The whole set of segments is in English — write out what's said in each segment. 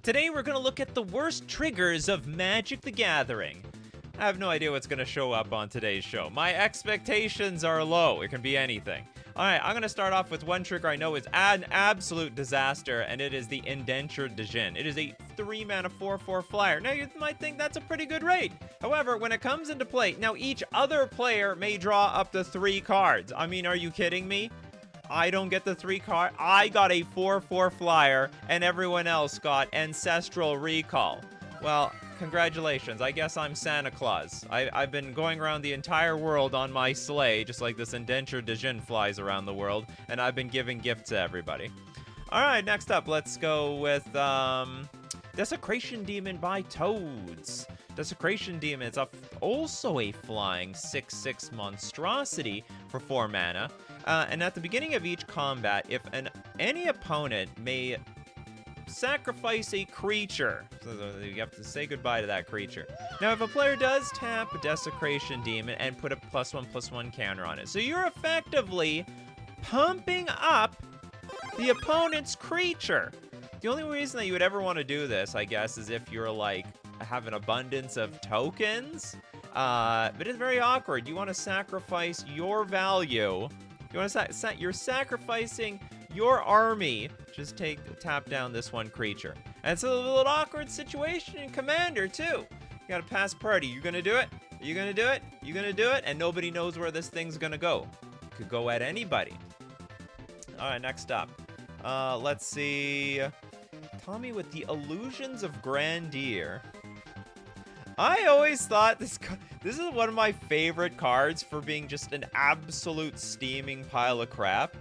Today we're going to look at the worst triggers of Magic the Gathering. I have no idea what's going to show up on today's show. My expectations are low. It can be anything. Alright, I'm going to start off with one trigger I know is an absolute disaster, and it is the Indentured Djinn. It is a 3-mana 4/4 flyer. Now, you might think that's a pretty good rate. However, when it comes into play, now each other player may draw up to 3 cards. I mean, are you kidding me? I don't get the 3 card. I got a 4/4 flyer, and everyone else got Ancestral Recall. Well, congratulations. I guess I'm Santa Claus. I've been going around the entire world on my sleigh, just like this Indentured Djinn flies around the world, and I've been giving gifts to everybody. Alright, next up, let's go with Desecration Demon by Toads. Desecration Demon is also a flying 6/6 monstrosity for 4 mana. And at the beginning of each combat, if any opponent may sacrifice a creature, so you have to say goodbye to that creature. Now, if a player does tap a Desecration Demon and put a +1/+1 counter on it, so you're effectively pumping up the opponent's creature. The only reason that you would ever want to do this, I guess, is if you're like have an abundance of tokens. But it's very awkward. You want to sacrifice your value. You want to you're sacrificing your army. Just tap down this one creature. And it's a little awkward situation in Commander too. You got a pass party. You gonna do it? Are you gonna do it? You gonna do it? And nobody knows where this thing's gonna go. It could go at anybody. All right, next up. Let's see. Tommy with the Illusions of Grandeur. I always thought this is one of my favorite cards for being just an absolute steaming pile of crap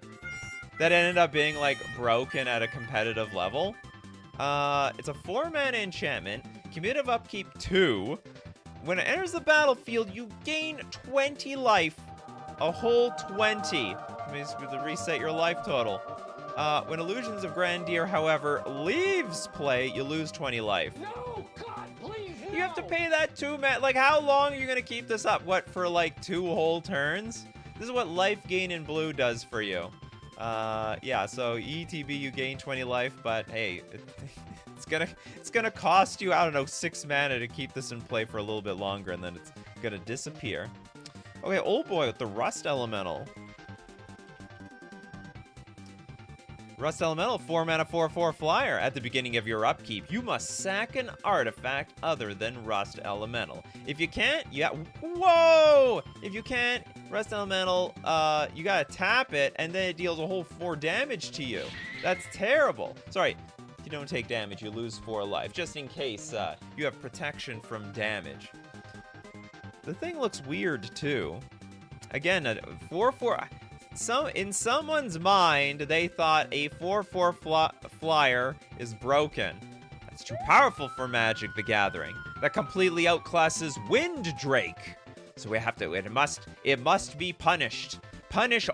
that ended up being like broken at a competitive level. It's a 4-mana enchantment, cumulative upkeep 2. When it enters the battlefield, you gain 20 life, a whole 20. That means you have to reset your life total. When Illusions of Grandeur, however, leaves play, you lose 20 life. No, God, please, no. You have to pay that 2 mana. Like, how long are you gonna keep this up? What, for like 2 whole turns? This is what life gain in blue does for you. Yeah, so ETB, you gain 20 life, but hey, it's gonna cost you, I don't know, 6 mana to keep this in play for a little bit longer, and then it's gonna disappear. Okay, old boy with the Rust Elemental. Rust Elemental, 4-mana 4/4 flyer. At the beginning of your upkeep, you must sack an artifact other than Rust Elemental. If you can't, whoa! If you can't, Rust Elemental, you gotta tap it, and then it deals a whole 4 damage to you. That's terrible. Sorry, if you don't take damage, you lose 4 life, just in case you have protection from damage. The thing looks weird, too. Again, a 4/4... in someone's mind, they thought a 4/4 flyer is broken. That's too powerful for Magic the Gathering. That completely outclasses Wind Drake. So we have to, it must be punished. Punish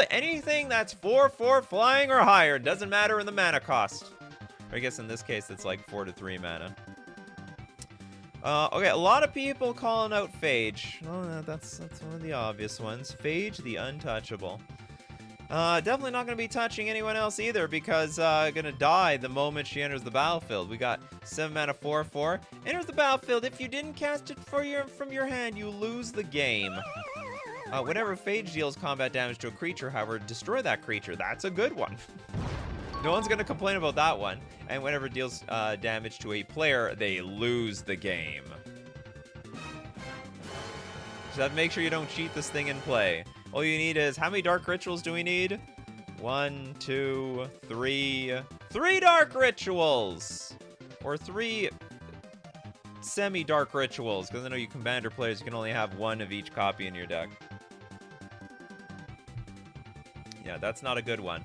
anything that's 4/4 flying or higher. Doesn't matter in the mana cost. Or I guess in this case, it's like 4 to 3 mana. Okay, a lot of people calling out Phage. Oh, that's one of the obvious ones. Phage the Untouchable. Definitely not going to be touching anyone else either, because gonna die the moment she enters the battlefield. We got 7-mana 4/4. Enters the battlefield. If you didn't cast it from your hand, you lose the game. Whenever Phage deals combat damage to a creature, however, destroy that creature. That's a good one. No one's going to complain about that one. And whenever it deals damage to a player, they lose the game. So make sure you don't cheat this thing in play. All you need is, how many Dark Rituals do we need? 1, 2, 3. 3 Dark Rituals! Or 3 semi-Dark Rituals. Because I know you Commander players, you can only have 1 of each copy in your deck. Yeah, that's not a good one.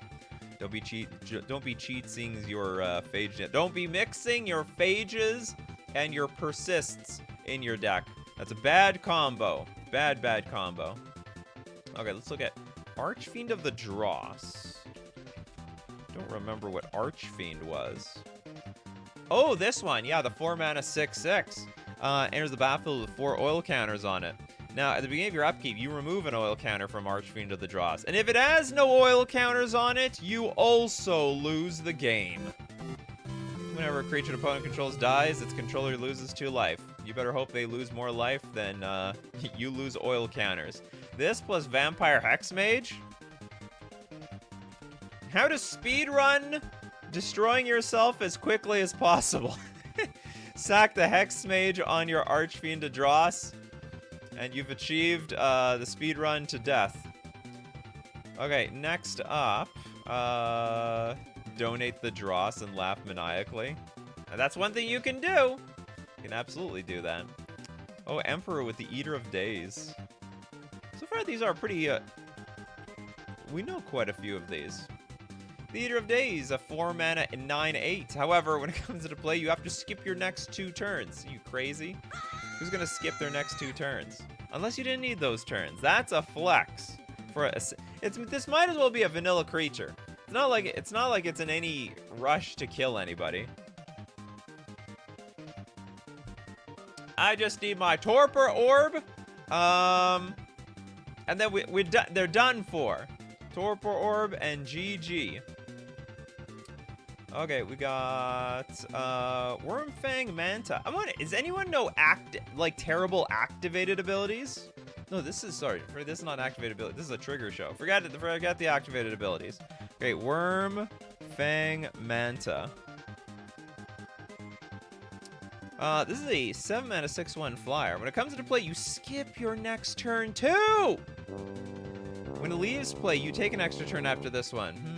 Don't be cheating your phage. Don't be mixing your phages and your persists in your deck. That's a bad combo. Bad combo. Okay, let's look at Archfiend of the Dross. Don't remember what Archfiend was. Oh, this one. Yeah, the 4-mana 6/6. Enters the battlefield with 4 oil counters on it. Now, at the beginning of your upkeep, you remove an oil counter from Archfiend of the Dross. And if it has no oil counters on it, you also lose the game. Whenever a creature an opponent controls dies, its controller loses 2 life. You better hope they lose more life than you lose oil counters. This plus Vampire Hexmage? How to speedrun destroying yourself as quickly as possible. Sack the Hexmage on your Archfiend to Dross, and you've achieved the speedrun to death. Okay, next up, donate the dross and laugh maniacally. Now, that's one thing you can do. You can absolutely do that. Oh, Emperor with the Eater of Days. So far, these are pretty, we know quite a few of these. The Eater of Days, a 4-mana 9/8. However, when it comes into play, you have to skip your next 2 turns. You crazy? Who's gonna skip their next 2 turns? Unless you didn't need those turns. That's a flex. This might as well be a vanilla creature. It's not like it's in any rush to kill anybody. I just need my Torpor Orb. And then they're done for. Torpor Orb and GG. Okay, we got Wormfang Manta. Does anyone know terrible activated abilities? No, this is not activated ability. This is a trigger show. Forget the activated abilities. Okay, Wormfang Manta. This is a 7-mana 6/1 flyer. When it comes into play, you skip your next turn too. When it leaves play, you take an extra turn after this one.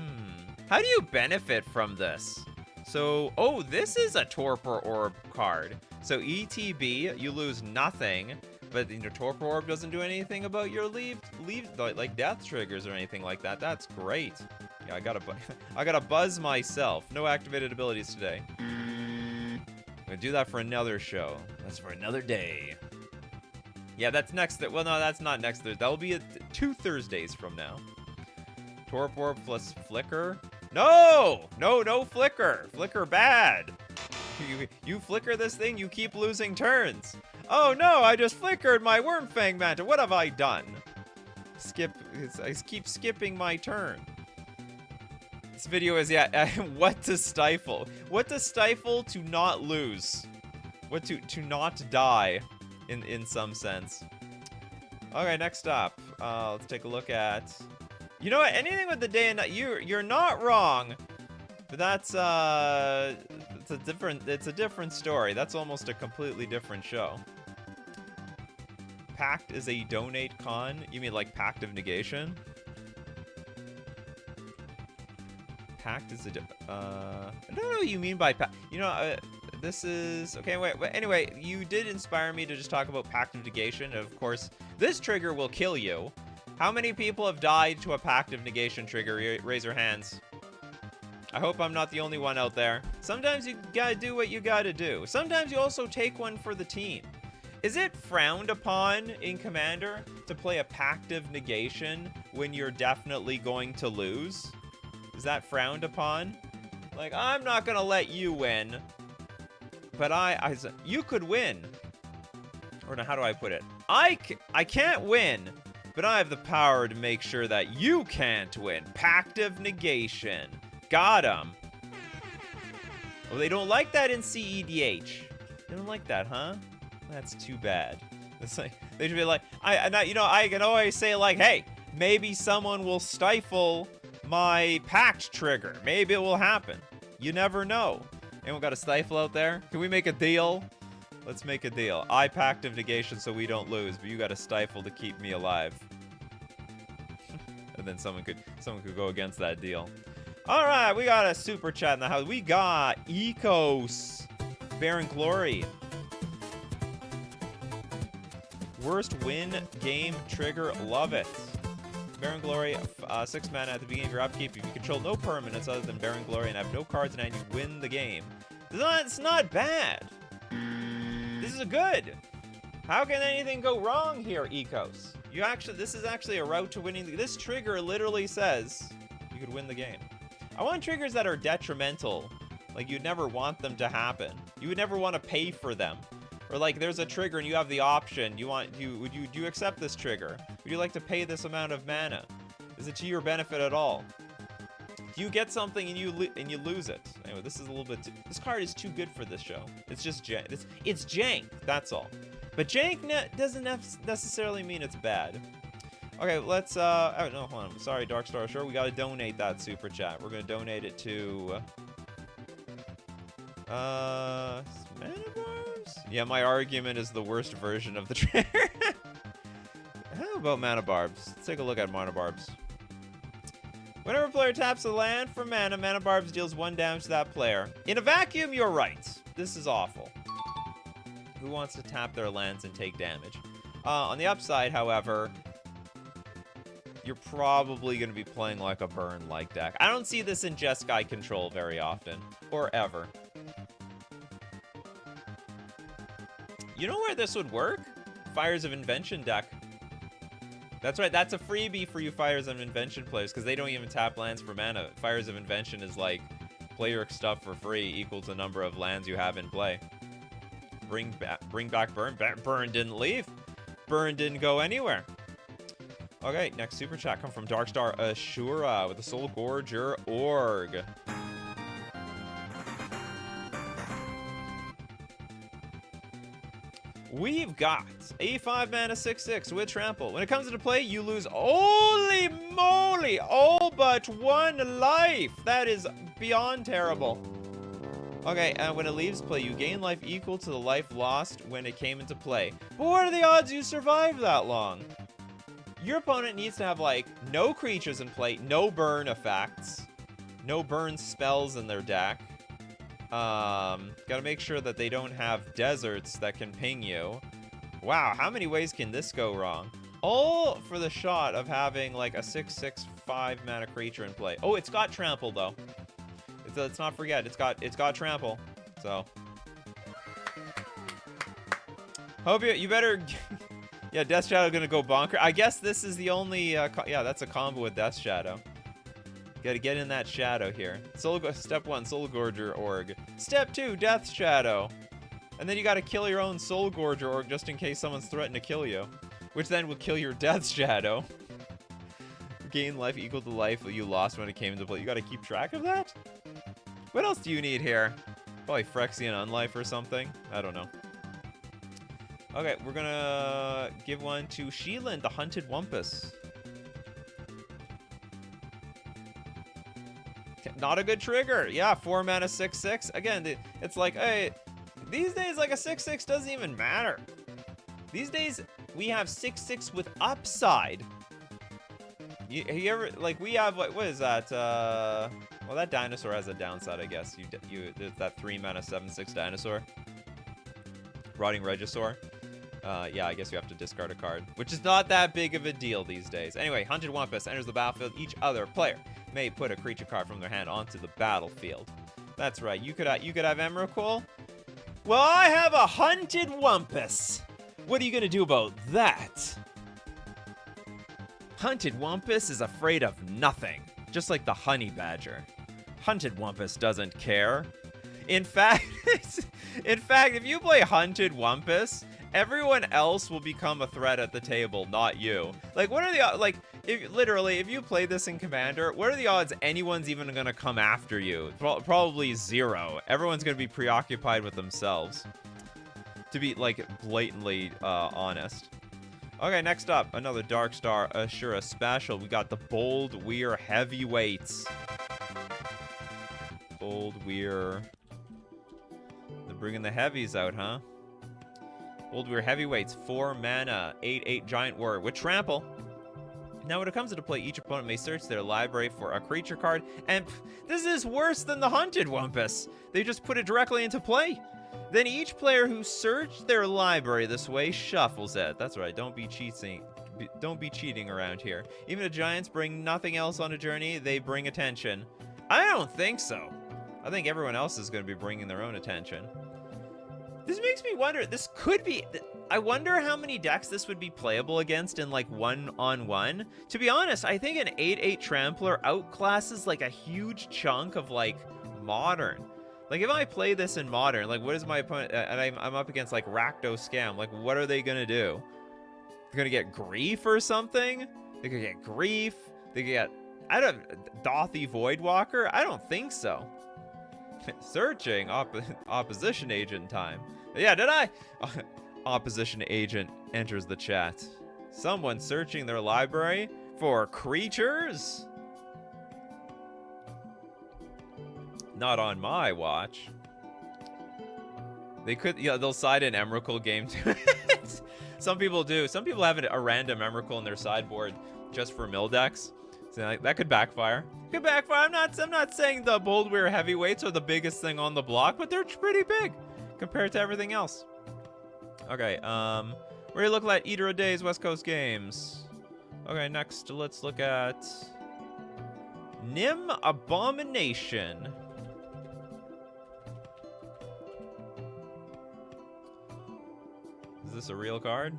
How do you benefit from this? So, oh, this is a Torpor Orb card. So ETB, you lose nothing, but Torpor Orb doesn't do anything about your like death triggers or anything like that. That's great. Yeah, I gotta buzz myself. No activated abilities today. I'm gonna do that for another show. That's for another day. Yeah, that's next. Well, no, that's not next Thursday. That'll be 2 Thursdays from now. Torpor Orb plus Flicker. No, Flicker. Flicker bad. You flicker this thing, you keep losing turns. Oh no, I just flickered my Wormfang Manta. What have I done? I keep skipping my turn. This video is, what to stifle. What to stifle to not lose. What to not die, in some sense. Okay, next up, let's take a look at... You know what? Anything with the day and night, you're not wrong, but that's it's a different story. That's almost a completely different show. Pact is a donate con. You mean like Pact of Negation? Pact is I don't know what you mean by pact. This is okay. Wait. Anyway, you did inspire me to just talk about Pact of Negation. Of course, this trigger will kill you. How many people have died to a Pact of Negation trigger? Raise your hands. I hope I'm not the only one out there. Sometimes you gotta do what you gotta do. Sometimes you also take one for the team. Is it frowned upon in Commander to play a Pact of Negation when you're definitely going to lose? Is that frowned upon? Like, I'm not gonna let you win, but you could win. Or no, how do I put it? I can't win, but I have the power to make sure that you can't win. Pact of Negation. Got him. Oh, they don't like that in CEDH. They don't like that, huh? That's too bad. It's like, they should be like, I can always say like, hey, maybe someone will stifle my Pact trigger. Maybe it will happen. You never know. Anyone got a stifle out there? Can we make a deal? Let's make a deal. I Pact of Negation so we don't lose, but you got a stifle to keep me alive. And then someone could go against that deal. All right, we got a super chat in the house. We got Ecos, Baron Glory. Worst win game trigger, love it. Baron Glory, 6 mana at the beginning of your upkeep. If you control no permanents other than Baron Glory and have no cards in hand, you win the game. It's not bad. This is good. How can anything go wrong here, Ecos? This is actually a route to winning. This trigger literally says you could win the game. I want triggers that are detrimental. Like, you'd never want them to happen. You would never want to pay for them. Or like, there's a trigger and you have the option. Do you accept this trigger? Would you like to pay this amount of mana? Is it to your benefit at all? You get something and you lose it. Anyway, this is a little bit. This card is too good for this show. It's just jank. It's jank. That's all. But jank doesn't necessarily mean it's bad. Okay, let's. Oh no, hold on. Sorry, Dark Star. Sure, we gotta donate that super chat. We're gonna donate it to. Mana Barbs? Yeah, my argument is the worst version of the trigger. How about Mana Barbs? Let's take a look at Mana Barbs. Whenever a player taps a land for mana, Mana Barbs deals 1 damage to that player. In a vacuum, you're right. This is awful. Who wants to tap their lands and take damage? On the upside, however, you're probably going to be playing like a burn-like deck. I don't see this in Jeskai control very often. Or ever. You know where this would work? Fires of Invention deck. That's right, that's a freebie for you Fires of Invention players, because they don't even tap lands for mana. Fires of Invention is like, play your stuff for free equals the number of lands you have in play. Bring back Burn. Burn didn't leave. Burn didn't go anywhere. Okay, next super chat come from Darkstar Ashura with the Soul Gorger Org. We've got a 5 mana 6/6 with trample. When it comes into play, you lose holy moly, all but 1 life. That is beyond terrible. Okay, and when it leaves play, you gain life equal to the life lost when it came into play. But what are the odds you survive that long? Your opponent needs to have, like, no creatures in play, no burn effects, no burn spells in their deck. Gotta make sure that they don't have deserts that can ping you. Wow, how many ways can this go wrong? All for the shot of having, like, a 6/6 5 mana creature in play. Oh, it's got trample, though. Let's not forget, it's got trample. So hope you better. Yeah, Death Shadow gonna go bonker. I guess this is the only. Yeah, that's a combo with Death Shadow. Gotta get in that shadow here. Step 1, Soul Gorger Org. Step 2, Death Shadow. And then you gotta kill your own Soul Gorger Org just in case someone's threatened to kill you, which then will kill your Death Shadow. Gain life equal to life you lost when it came into play. You gotta keep track of that. What else do you need here? Probably Phyrexian Unlife or something. I don't know. Okay, we're gonna give one to Sheelan, the Hunted Wumpus. Not a good trigger. Yeah, 4 mana 6/6. Again, it's like, hey, these days, like, a 6/6 doesn't even matter. These days, we have 6/6 with upside. You ever, like, we have, what is that? Well, that dinosaur has a downside, I guess. There's that 3 mana 7/6 dinosaur. Rotting Regisaur. Yeah, I guess you have to discard a card, which is not that big of a deal these days. Anyway, Hunted Wumpus enters the battlefield. Each other player may put a creature card from their hand onto the battlefield. That's right. You could have Emrakul. Well, I have a Hunted Wumpus. What are you gonna do about that? Hunted Wumpus is afraid of nothing, just like the Honey Badger. Hunted Wumpus doesn't care. In fact, if you play Hunted Wumpus, everyone else will become a threat at the table, not you. Like, what are the, like, if you play this in Commander, what are the odds anyone's even gonna come after you? Probably 0. Everyone's gonna be preoccupied with themselves. To be, like, blatantly honest. Okay, next up, another Darkstar Ashura special. We got the Bold Weir Heavyweights. Bold Weir. They're bringing the heavies out, huh? Bold Weir Heavyweights, 4 mana, 8/8 Giant Warrior with trample. Now, when it comes into play, each opponent may search their library for a creature card, and this is worse than the Hunted Wumpus. They just put it directly into play. Then each player who searched their library this way shuffles it. That's right, don't be cheating. Don't be cheating around here. Even if giants bring nothing else on a journey, they bring attention. I don't think so. I think everyone else is going to be bringing their own attention. This makes me wonder, this could be, I wonder how many decks this would be playable against in, like, 1-on-1. To be honest, I think an 8/8 Trampler outclasses, like, a huge chunk of, like, Modern. Like, if I play this in Modern, like, what is my opponent, and I'm up against, like, Rakdos Scam, like, what are they gonna do? They're gonna get Grief or something? They could get Grief, they could get I don't... Dothy Voidwalker? I don't think so. Searching. Opposition agent time. Yeah, did I? Opposition agent enters the chat. Someone searching their library for creatures? Not on my watch. They could, yeah, they'll side an Emrakul game to it. Some people do. Some people have a random Emrakul in their sideboard just for mill decks. So that could backfire. Could backfire. I'm not saying the Boldware heavyweights are the biggest thing on the block, but they're pretty big compared to everything else. Okay, we're gonna look at Eater of Days West Coast games. Okay, next let's look at Nim Abomination. Is this a real card?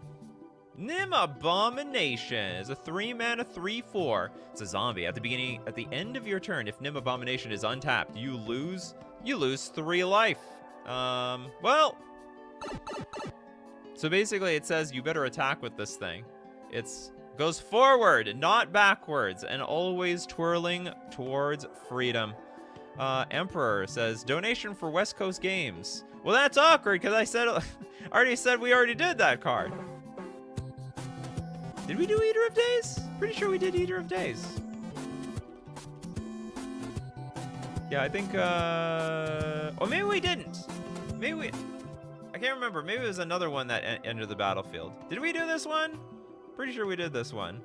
Nim Abomination is a 3-mana 3/4. It's a zombie. At the end of your turn, if Nim Abomination is untapped, you lose 3 life. Well, so basically it says you better attack with this thing. It's goes forward, not backwards, and always twirling towards freedom. Emperor says donation for West Coast games. Well, that's awkward because I already said we already did that card. Did we do Eater of Days? Pretty sure we did Eater of Days. Yeah, I think, or maybe we didn't. I can't remember. Maybe it was another one that entered the battlefield. Did we do this one? Pretty sure we did this one.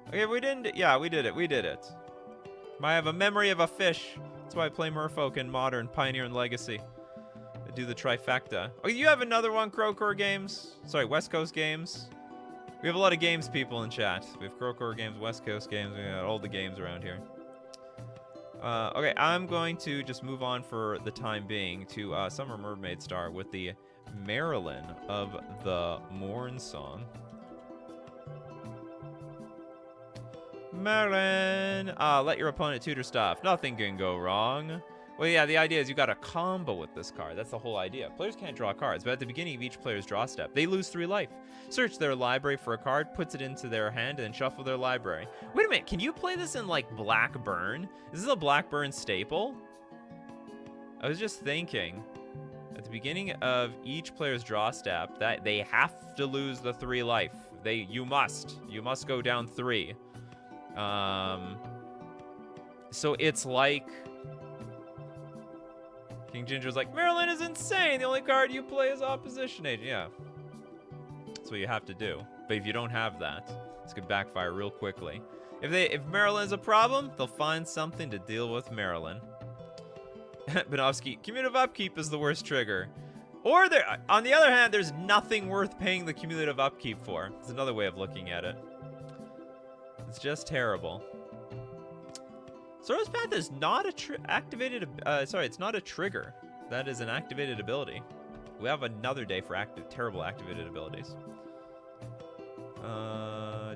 Okay, if we didn't, yeah, we did it. I have a memory of a fish. That's why I play Merfolk in Modern, Pioneer, and Legacy. I do the trifecta. Oh, you have another one, Crowcore Games? Sorry, West Coast Games. We have a lot of games people in chat. We have Crowcore Games, West Coast Games. We got all the games around here. Okay, I'm going to just move on for the time being to Summer Mermaid Star with the Marilyn of the Morn Song. Marilyn! Let your opponent tutor stuff. Nothing can go wrong. Well, yeah, the idea is you got a combo with this card. That's the whole idea. Players can't draw cards, but at the beginning of each player's draw step, they lose 3 life. Search their library for a card, puts it into their hand, and then shuffle their library. Wait a minute, can you play this in, like, Blackburn? Is this a Blackburn staple? I was just thinking, at the beginning of each player's draw step, that they have to lose the 3 life. You must go down 3. So it's like... King Ginger's like, Marilyn is insane. The only card you play is Opposition Agent. Yeah. That's what you have to do. But if you don't have that, this could backfire real quickly. If Marilyn's a problem, they'll find something to deal with Marilyn. Benovsky, cumulative upkeep is the worst trigger. Or on the other hand, there's nothing worth paying the cumulative upkeep for. It's another way of looking at it. It's just terrible. Sorrow's Path is not it's not a trigger. That is an activated ability. We have another day for terrible activated abilities.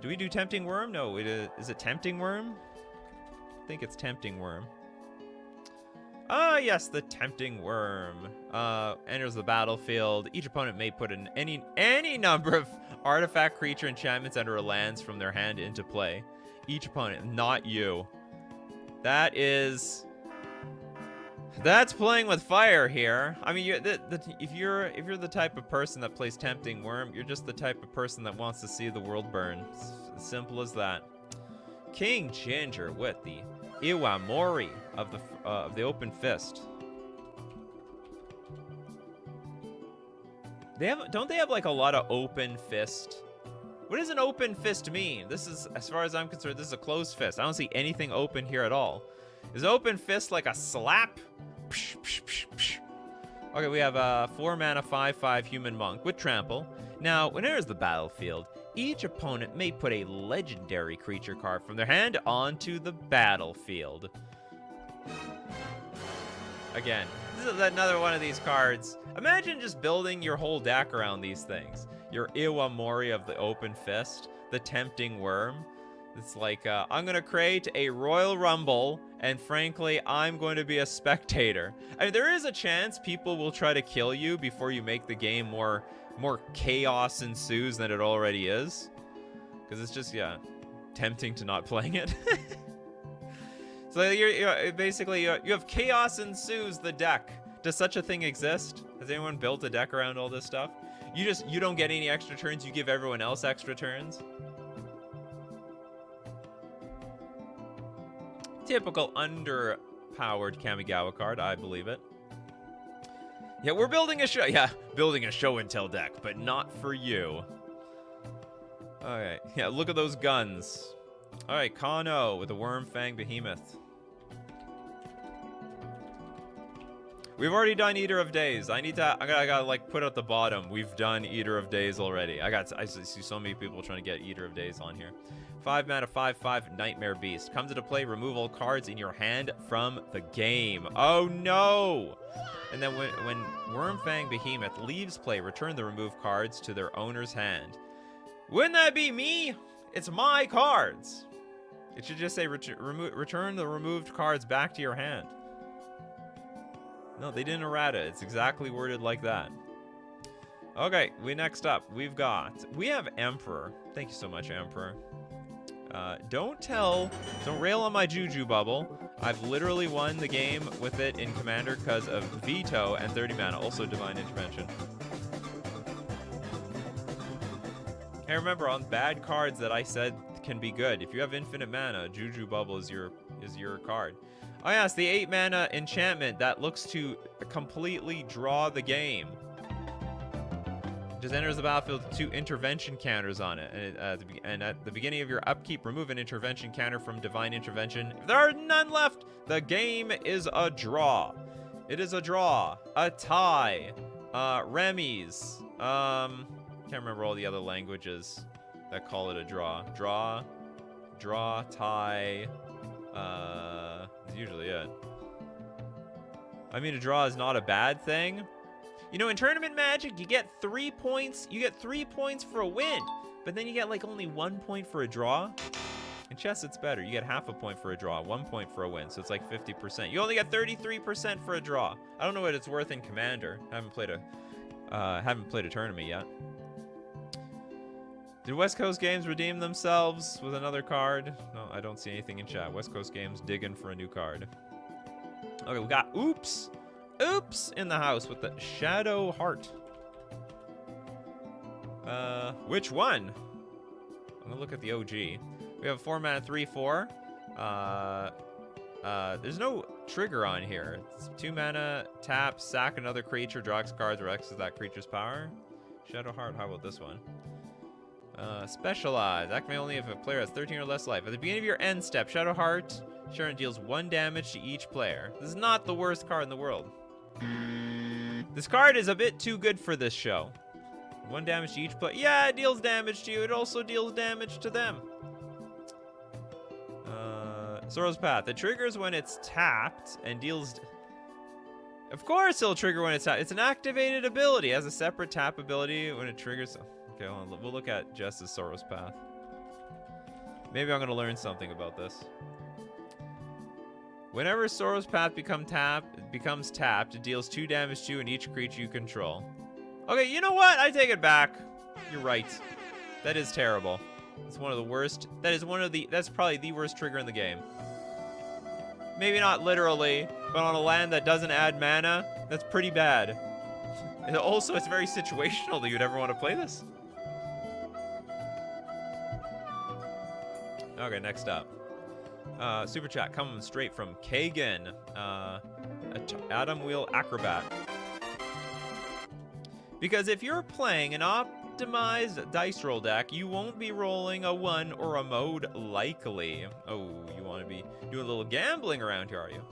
Do we do Tempting Worm? No, is it Tempting Worm? I think it's Tempting Worm. Ah, yes, the Tempting Worm. Enters the battlefield. Each opponent may put in any number of artifact, creature, enchantments, and/or lands from their hand into play. Each opponent, not you. That's playing with fire here. I mean, if you're the type of person that plays Tempting Worm, you're just the type of person that wants to see the world burn. It's as simple as that. King Ginger with the Iwamori of the Open Fist. Don't they have like a lot of open fist? What does an open fist mean? This is, as far as I'm concerned, this is a closed fist. I don't see anything open here at all. Is open fist like a slap? Psh, psh, psh, psh. Okay, we have a 4-mana 5/5 human monk with trample. Now, when it enters the battlefield, each opponent may put a legendary creature card from their hand onto the battlefield. Again, this is another one of these cards. Imagine just building your whole deck around these things. Your Iwamori of the Open Fist, the Tempting Worm. It's like, I'm going to create a Royal Rumble, and frankly, I'm going to be a spectator. I mean, there is a chance people will try to kill you before you make the game more chaos ensues than it already is. Because it's just, yeah, tempting to not playing it. So you're basically you have chaos ensues the deck. Does such a thing exist? Has anyone built a deck around all this stuff? You don't get any extra turns. You give everyone else extra turns. Typical underpowered Kamigawa card. I believe it. Yeah, we're building a show. Yeah, building a show and tell deck, but not for you. Alright, yeah, look at those guns. Alright, Kano with the Worm Fang Behemoth. We've already done Eater of Days. I gotta like put at the bottom. We've done Eater of Days already. I see so many people trying to get Eater of Days on here. 5 mana, 5/5 Nightmare Beast. Comes into play, remove all cards in your hand from the game. Oh no! And then when Wormfang Behemoth leaves play, return the removed cards to their owner's hand. Wouldn't that be me? It's my cards. It should just say return the removed cards back to your hand. No, they didn't errata. It's exactly worded like that. Okay, next up, we have Emperor. Thank you so much, Emperor. Don't rail on my Juju bubble. I've literally won the game with it in Commander because of Veto and 30 mana, also Divine Intervention. Hey, remember, on bad cards that I said can be good, if you have infinite mana, Juju bubble is your card. Oh yes, the 8 mana enchantment that looks to completely draw the game. Just enters the battlefield with 2 intervention counters on it. And at the beginning of your upkeep, remove an intervention counter from Divine Intervention. If there are none left, the game is a draw. It is a draw. A tie. Remis. Can't remember all the other languages that call it a draw. Draw, tie. Is usually it. I mean, a draw is not a bad thing. You know, in tournament Magic, you get 3 points. You get 3 points for a win, but then you get like only 1 point for a draw. In chess, it's better. You get half a point for a draw, 1 point for a win, so it's like 50%. You only get 33% for a draw. I don't know what it's worth in Commander. Haven't played a tournament yet. Did West Coast Games redeem themselves with another card? No, I don't see anything in chat. West Coast Games digging for a new card. Okay, we got Oops in the house with the Shadow Heart. Which one? I'm gonna look at the OG. We have a 4 mana 3/4. There's no trigger on here. It's 2 mana, tap, sack another creature, draw X cards, or X is that creature's power. Shadow Heart, how about this one? Specialize. Activate only if a player has 13 or less life. At the beginning of your end step, Shadow Heart Sharon deals 1 damage to each player. This is not the worst card in the world. This card is a bit too good for this show. 1 damage to each player. Yeah, it deals damage to you. It also deals damage to them. Sorrow's Path. It triggers when it's tapped and deals... Of course it'll trigger when it's tapped. It's an activated ability. It has a separate tap ability when it triggers... Okay, hold on. We'll look at Jess's Sorrow's Path. Maybe I'm going to learn something about this. Whenever Sorrow's Path becomes tapped, it deals 2 damage to you and each creature you control. Okay, you know what? I take it back. You're right. That is terrible. It's one of the worst. That's probably the worst trigger in the game. Maybe not literally, but on a land that doesn't add mana, that's pretty bad. And also, it's very situational that you'd ever want to play this. Okay, next up. Super chat coming straight from Kagan. Atom Wheel Acrobat. Because if you're playing an optimized dice roll deck, you won't be rolling a 1 or a mode likely. Oh, you want to be doing a little gambling around here, are you?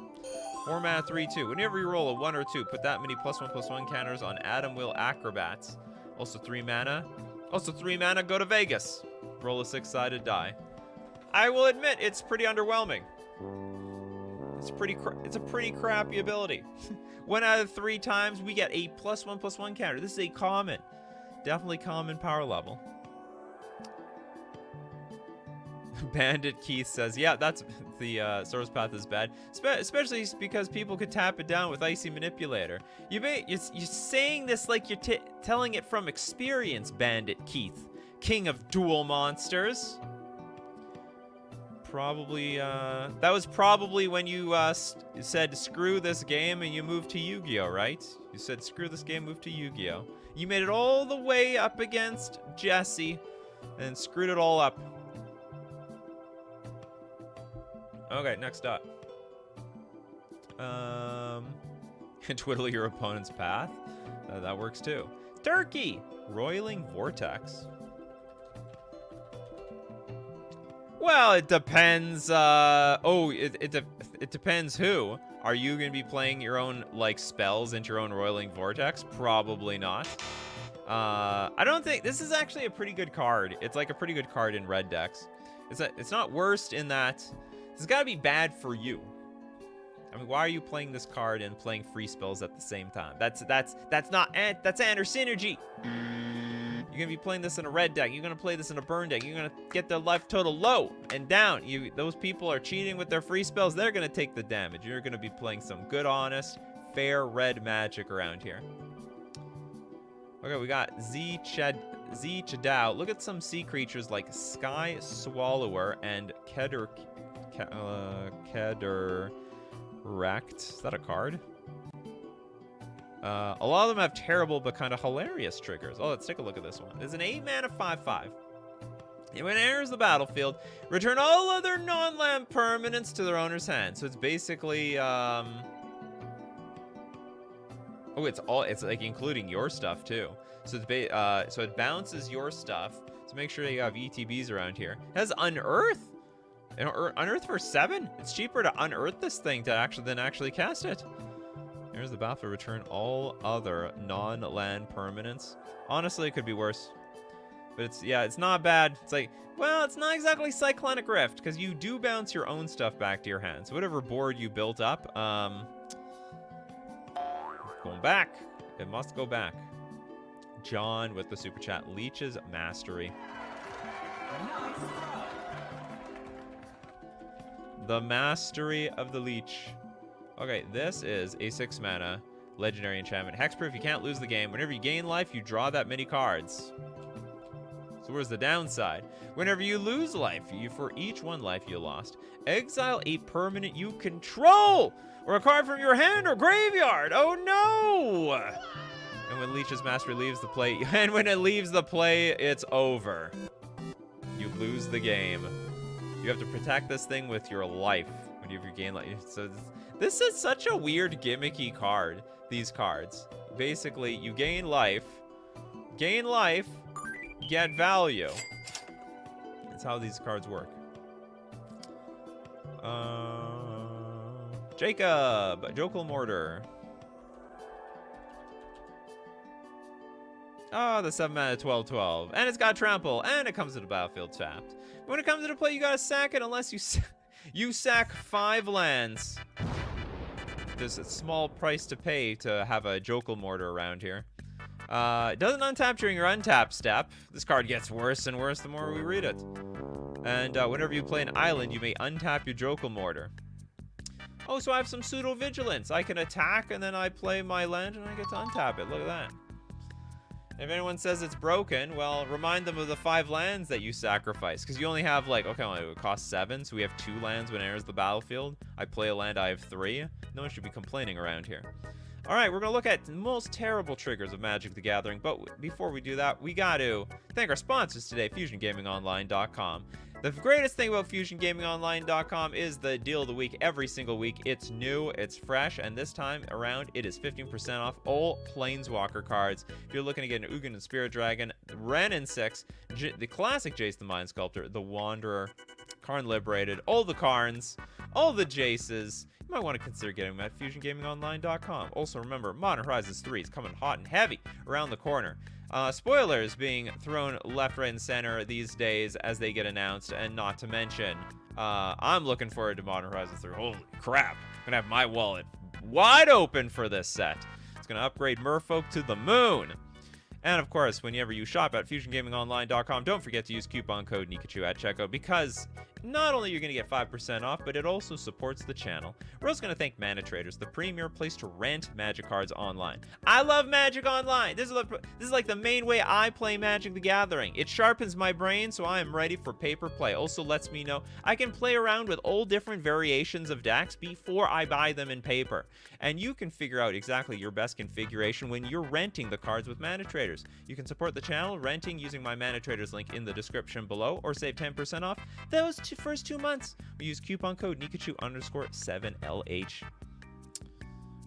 4 mana, 3/2. Whenever you roll a 1 or 2, put that many +1/+1 counters on Atom Wheel Acrobats. Also 3 mana. Also 3 mana, go to Vegas. Roll a 6-sided die. I will admit, it's pretty underwhelming. It's a pretty crappy ability. 1 out of 3 times, we get a +1/+1 counter. This is a common. Definitely common power level. Bandit Keith says, yeah, that's the Sorrow's Path is bad. Especially because people could tap it down with Icy Manipulator. You're saying this like you're telling it from experience, Bandit Keith. King of Duel Monsters. probably when you said screw this game and you moved to Yu-Gi-Oh, right? You said screw this game, move to Yu-Gi-Oh. You made it all the way up against Jesse and screwed it all up. Okay, next up. Twiddle your opponent's path. That works too. Turkey! Roiling Vortex. Well, it depends. It depends who. Are you going to be playing your own, like, spells into your own Roiling Vortex? Probably not. I don't think... This is actually a pretty good card. It's like a pretty good card in red decks. It's not worst in that... It's got to be bad for you. I mean, why are you playing this card and playing free spells at the same time? That's Enter Synergy. You're gonna be playing this in a red deck. You're gonna play this in a burn deck. You're gonna get the life total low and down. Those people are cheating with their free spells. They're gonna take the damage. You're gonna be playing some good, honest, fair red magic around here. Okay, we got Z Chadao. Look at some sea creatures like Sky Swallower and Wrecked. Is that a card? A lot of them have terrible but kind of hilarious triggers. Oh, let's take a look at this one. It's an 8-mana 5/5. And when it enters the battlefield, return all other non-land permanents to their owner's hand. So it's basically, oh, it's like including your stuff too. So it's so it bounces your stuff. So make sure you have ETBs around here. It has Unearth. Unearth for 7? It's cheaper to unearth this thing than actually cast it. Here's the battlefield. Return all other non-land permanents. Honestly, it could be worse. But it's not bad. It's like, well, it's not exactly Cyclonic Rift, because you do bounce your own stuff back to your hand. So whatever board you built up, going back. It must go back. John with the super chat. Leech's Mastery. The Mastery of the Leech. Okay, this is a 6-mana legendary enchantment. Hexproof, you can't lose the game. Whenever you gain life, you draw that many cards. So where's the downside? Whenever you lose life, for each one life you lost, exile a permanent you control, or a card from your hand or graveyard. Oh no! And when Leech's Mastery leaves the play, and when it leaves the play, it's over. You lose the game. You have to protect this thing with your life whenever you gain life. So this is such a weird gimmicky card, these cards. Basically, you gain life, get value. That's how these cards work. Jacob, Jokel Mortar. Oh, the 7-mana 12/12. And it's got trample, and it comes to the battlefield tapped. But when it comes into play, you gotta sack it unless you sack 5 lands. There's a small price to pay to have a Jokel Mortar around here. It doesn't untap during your untap step. This card gets worse and worse the more we read it. And whenever you play an island, you may untap your Jokel Mortar. Oh, so I have some pseudo-vigilance. I can attack, and then I play my land, and I get to untap it. Look at that. If anyone says it's broken, well, remind them of the 5 lands that you sacrifice. Because you only have, like, okay, well, it would cost 7, so we have 2 lands when it enters the battlefield. I play a land, I have 3. No one should be complaining around here. All right, we're going to look at the most terrible triggers of Magic the Gathering. But before we do that, we got to thank our sponsors today, FusionGamingOnline.com. The greatest thing about FusionGamingOnline.com is the deal of the week. Every single week, it's new, it's fresh, and this time around, it is 15% off all Planeswalker cards. If you're looking to get an Ugin and Spirit Dragon, Ren and 6, the classic Jace the Mind Sculptor, the Wanderer, Karn Liberated, all the Karns, all the Jaces, you might want to consider getting them at FusionGamingOnline.com. Also remember, Modern Horizons 3 is coming hot and heavy around the corner. Spoilers being thrown left, right, and center these days as they get announced, and not to mention, I'm looking forward to Modern Horizons 3. Holy crap. I'm going to have my wallet wide open for this set. It's going to upgrade Merfolk to the moon. And of course, whenever you shop at FusionGamingOnline.com, don't forget to use coupon code Nikachu at checkout, because Not only are you going to get 5% off, but it also supports the channel. We're also going to thank Mana Traders, the premier place to rent Magic cards online. I love Magic Online. This is like the main way I play Magic the Gathering. It sharpens my brain, so I am ready for paper play. Also lets me know I can play around with all different variations of decks before I buy them in paper. And you can figure out exactly your best configuration when you're renting the cards with Mana Traders. You can support the channel renting using my Mana Traders link in the description below, or save 10% off those first 2 months. We use coupon code Nikachu_7LH.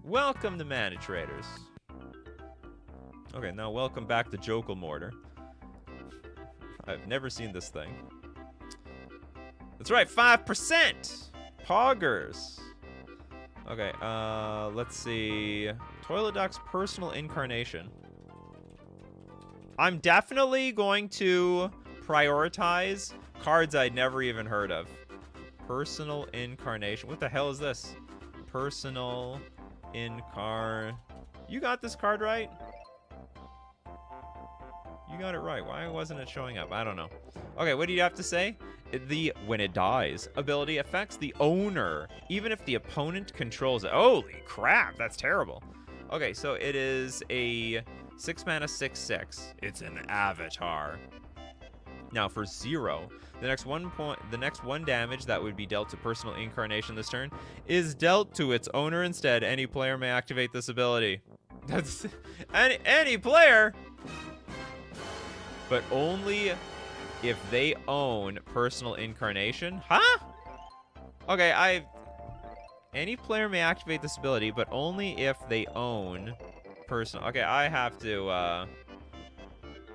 Welcome to Mana Traders. Okay, now welcome back to Jokel Mortar. I've never seen this thing. That's right, 5%! Poggers. Okay, let's see. Toilet Duck's personal incarnation. I'm definitely going to prioritize cards I'd never even heard of. Personal incarnation. What the hell is this? Personal incar... You got this card right? You got it right. Why wasn't it showing up? I don't know. Okay, what do you have to say? The when it dies ability affects the owner, even if the opponent controls it. Holy crap, that's terrible. Okay, so it is a 6 mana 6/6. It's an avatar. Now for 0, the next 1 damage that would be dealt to personal incarnation this turn is dealt to its owner instead. Any player may activate this ability. That's any player, but only if they own personal incarnation. Huh? Okay, any player may activate this ability, but only if they own personal. Okay, I have to.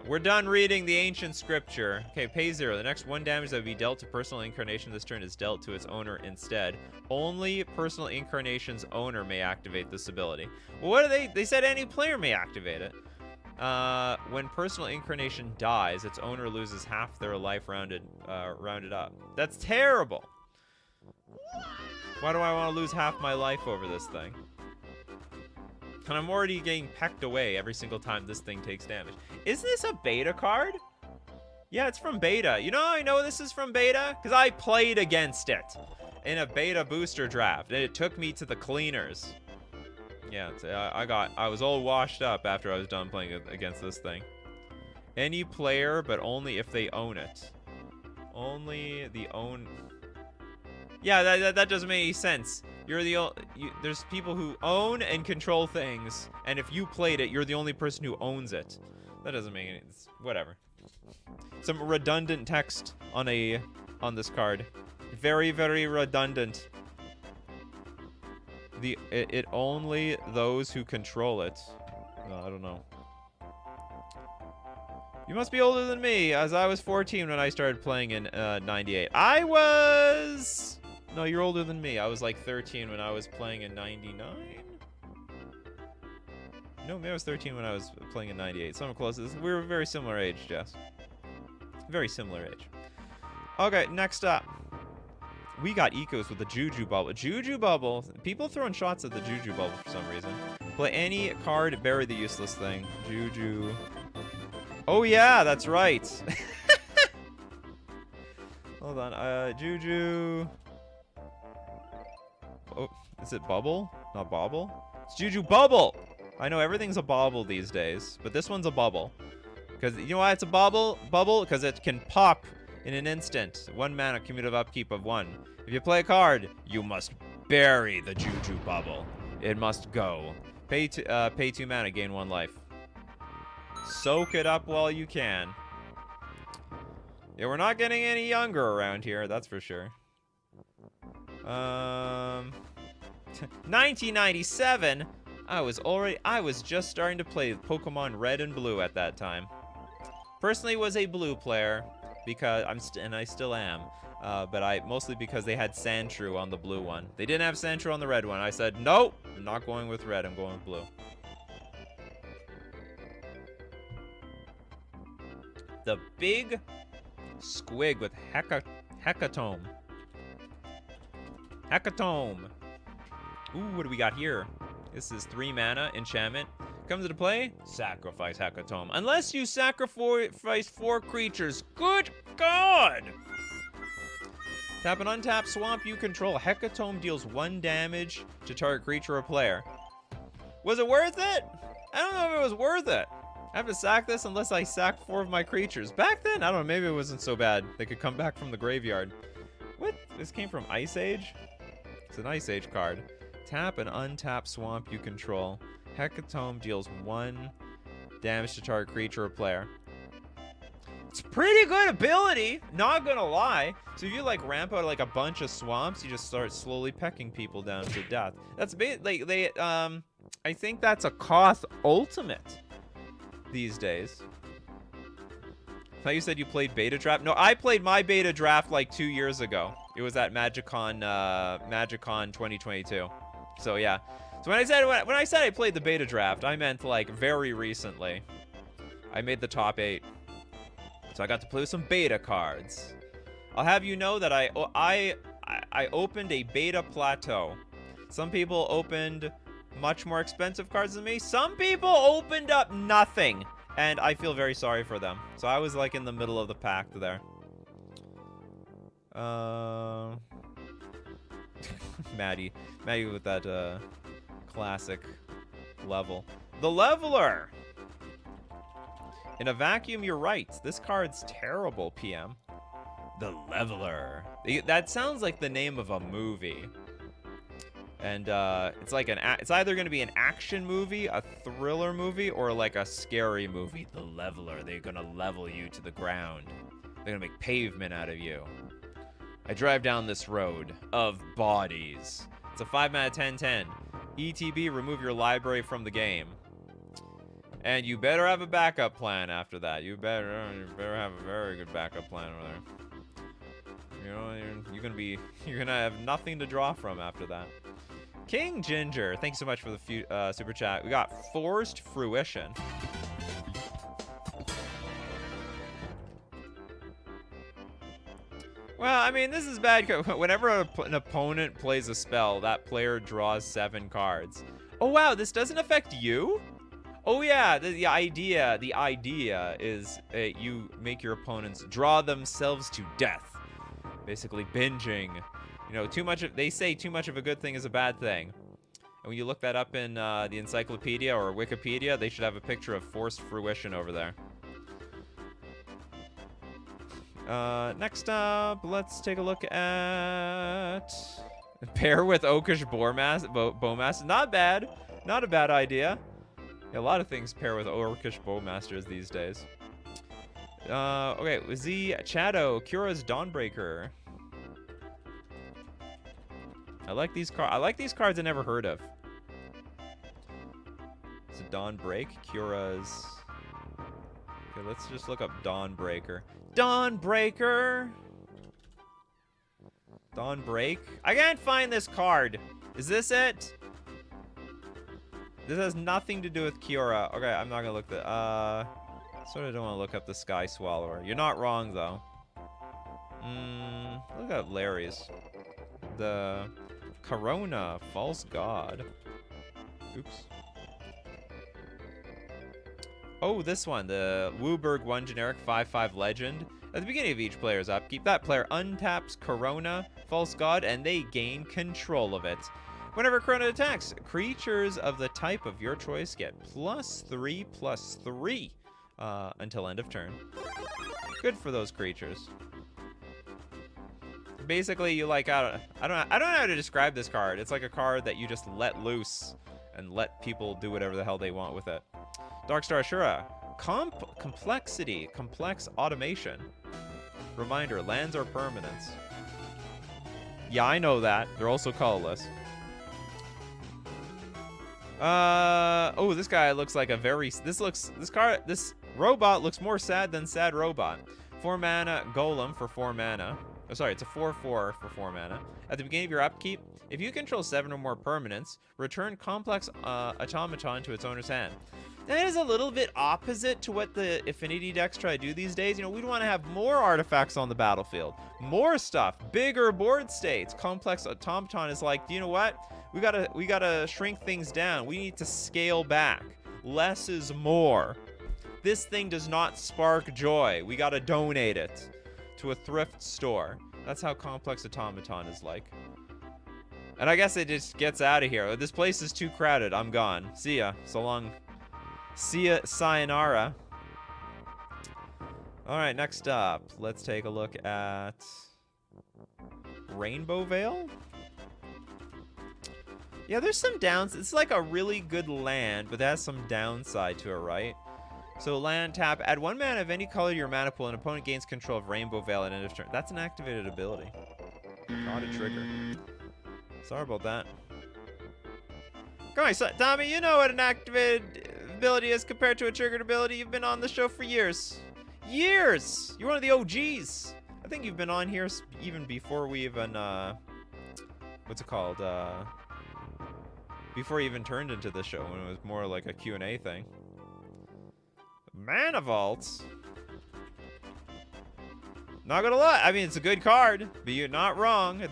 We're done reading the ancient scripture. Okay, pay 0. The next 1 damage that would be dealt to personal incarnation this turn is dealt to its owner instead. Only personal incarnation's owner may activate this ability. Well, what are they? They said any player may activate it. When personal incarnation dies, its owner loses half their life rounded up. That's terrible. Why do I want to lose half my life over this thing? And I'm already getting pecked away every single time this thing takes damage. Is this a beta card? Yeah, it's from beta. You know how I know this is from beta? Because I played against it in a beta booster draft, and it took me to the cleaners. Yeah, I was all washed up after I was done playing against this thing. Any player, but only if they own it. Only the own... Yeah, that doesn't make any sense. There's people who own and control things, and if you played it, you're the only person who owns it. That doesn't make any sense. Whatever. Some redundant text on this card. Very, very redundant. It only those who control it. No, I don't know. You must be older than me, as I was 14 when I started playing in 98. I was... No, you're older than me. I was like 13 when I was playing in 99? No, maybe I was 13 when I was playing in 98. Somewhere close. We're a very similar age, Jess. Very similar age. Okay, next up. We got Ecos with the Juju Bubble. Juju Bubble. People throwing shots at the Juju Bubble for some reason. Play any card, bury the useless thing. Juju. Oh yeah, that's right. Hold on. Juju. Oh, is it Bubble? Not Bobble? It's Juju Bubble! I know everything's a bobble these days, but this one's a bubble. Because, you know why it's a bubble? Because it can pop in an instant. 1 mana cumulative upkeep of 1. If you play a card, you must bury the Juju Bubble. It must go. Pay 2 mana, gain 1 life. Soak it up while you can. Yeah, we're not getting any younger around here, that's for sure. 1997. I was just starting to play Pokemon Red and Blue at that time. Personally, was a blue player because I still am. But mostly because they had Sandshrew on the blue one. They didn't have Sandshrew on the red one. I said, nope, I'm not going with red. I'm going with blue. The big squig with Hecatome. Hecatome. Ooh, what do we got here? This is 3 mana enchantment. Comes into play, sacrifice Hecatome. Unless you sacrifice 4 creatures. Good God! Tap an untapped swamp you control. Hecatomb deals 1 damage to target creature or player. Was it worth it? I don't know if it was worth it. I have to sack this unless I sack 4 of my creatures. Back then, I don't know, maybe it wasn't so bad. They could come back from the graveyard. What? This came from Ice Age? It's an Ice Age card. Tap an untapped swamp you control. Hecatomb deals 1 damage to target creature or player. It's pretty good ability, not gonna lie. So if you like ramp out like a bunch of swamps, you just start slowly pecking people down to death. That's like they I think that's a Koth ultimate these days. I thought you said you played beta draft. No, I played my beta draft like 2 years ago. It was at MagicCon 2022. So yeah. So when I said I played the beta draft, I meant like very recently. I made the top 8. So I got to play with some beta cards. I'll have you know that I opened a beta plateau. Some people opened much more expensive cards than me. Some people opened up nothing. And I feel very sorry for them. So I was like in the middle of the pack there. Maddie with that classic level. The Leveler! In a vacuum, you're right. This card's terrible, PM. The Leveler. That sounds like the name of a movie. And it's like it's either going to be an action movie, a thriller movie, or like a scary movie. The Leveler. They're going to level you to the ground. They're going to make pavement out of you. I drive down this road of bodies. It's a 5-mana 10/10. ETB, remove your library from the game. And you better have a backup plan after that. You better have a very good backup plan over there. You know, you're gonna have nothing to draw from after that. King Ginger, thanks so much for the super chat. We got Forced Fruition. Well, I mean, this is bad. Whenever an opponent plays a spell, that player draws 7 cards. Oh wow, this doesn't affect you? Oh yeah, the idea is you make your opponents draw themselves to death. Basically binging. You know, they say too much of a good thing is a bad thing. And when you look that up in the encyclopedia or Wikipedia, they should have a picture of Forced Fruition over there. Next up, let's take a look at pair with Oakish Bowmaster. Not bad. Not a bad idea. A lot of things pair with Orcish Bowmasters these days. Okay, Z Shadow, Kura's Dawnbreaker. I like these cards I never heard of. It's a Dawnbreak, Kura's. Okay, let's just look up Dawnbreaker. Dawnbreaker. Dawnbreak. I can't find this card. Is this it? This has nothing to do with Kiora. Okay, I'm not gonna look the sort of don't want to look up the Sky Swallower. You're not wrong though. Look at Larry's. The Corona False God. Oops. Oh, this one, the Wooburg 1 generic 5/5 legend. At the beginning of each player's upkeep, that player untaps Corona False God and they gain control of it. Whenever Corona attacks, creatures of the type of your choice get +3/+3 until end of turn. Good for those creatures. Basically, you like I don't know how to describe this card. It's like a card that you just let loose and let people do whatever the hell they want with it. Darkstar Ashura, complexity, complex automation. Reminder: lands are permanents. Yeah, I know that. They're also colorless. Oh, this guy looks like a very, this robot looks more sad than sad robot. 4 mana golem for 4 mana. Oh, sorry, it's a 4/4 for 4 mana. At the beginning of your upkeep, if you control 7 or more permanents, return complex automaton to its owner's hand. That is a little bit opposite to what the Affinity decks try to do these days. You know, we'd want to have more artifacts on the battlefield, more stuff, bigger board states. Complex automaton is like, you know what? We gotta shrink things down. We need to scale back. Less is more. This thing does not spark joy. We gotta donate it to a thrift store. That's how complex Automaton is like. And I guess it just gets out of here. This place is too crowded. I'm gone. See ya. So long. See ya. Sayonara. All right, next up, let's take a look at Rainbow Vale. Yeah, there's some downs. It's like a really good land, but that has some downside to it, right? So land tap, add 1 mana of any color to your mana pool, and opponent gains control of Rainbow Vale at end of turn. That's an activated ability, not a trigger. Sorry about that. Come on, Tommy, you know what an activated ability is compared to a triggered ability. You've been on the show for years. Years! You're one of the OGs. I think you've been on here even before we even, what's it called? Before you even turned into the show, when it was more like a Q&A thing. Mana Vault. Not gonna lie, I mean, it's a good card, but you're not wrong.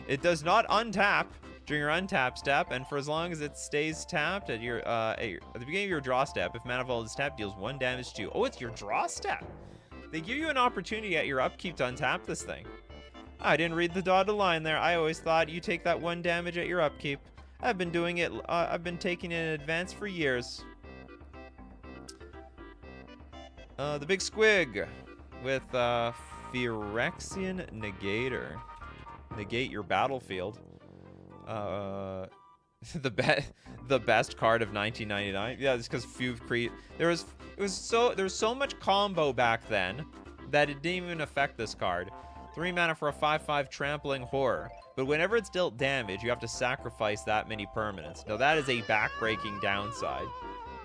It does not untap during your untap step, and for as long as it stays tapped at your at the beginning of your draw step, if Mana Vault is tapped, deals 1 damage to you. Oh, it's your draw step. They give you an opportunity at your upkeep to untap this thing. I didn't read the dotted line there. I always thought you take that 1 damage at your upkeep. I've been doing it. I've been taking it in advance for years. The big squig with Phyrexian Negator. Negate your battlefield. The best card of 1999. Yeah, it's because there was so much combo back then that it didn't even affect this card. 3 mana for a 5/5 trampling horror. But whenever it's dealt damage, you have to sacrifice that many permanents. Now that is a backbreaking downside.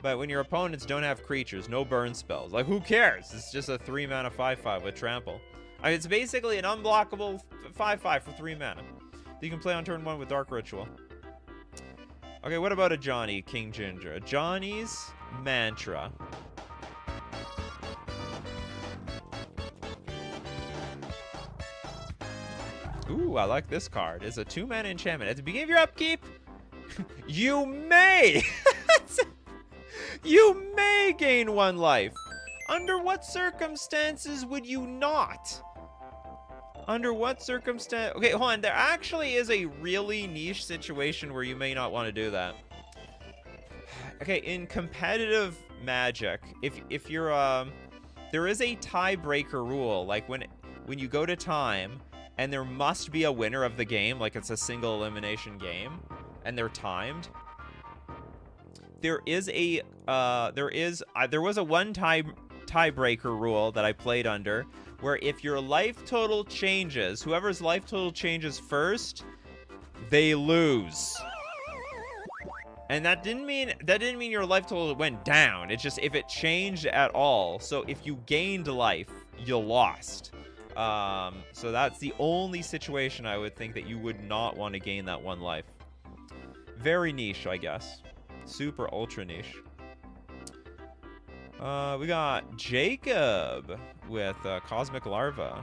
But when your opponents don't have creatures, no burn spells, like who cares? It's just a 3 mana 5/5 with trample. I mean, it's basically an unblockable 5/5 for 3 mana. You can play on turn 1 with Dark Ritual. Okay, what about a Johnny King Ginger? A Johnny's Mantra. Ooh, I like this card. It's a 2 mana enchantment. At the beginning of your upkeep, you may you may gain 1 life. Under what circumstances would you not? Under what circumstance? Okay, hold on. There actually is a really niche situation where you may not want to do that. Okay, in competitive Magic, if you're there is a tiebreaker rule. Like when you go to time, and there must be a winner of the game, like it's a single elimination game, and they're timed. There was a one tiebreaker rule that I played under, where if your life total changes, whoever's life total changes first, they lose. And that didn't mean your life total went down. It's just if it changed at all. So if you gained life, you lost. So that's the only situation I would think that you would not want to gain that 1 life. Very niche, I guess. Super ultra niche. We got Jacob with Cosmic Larva.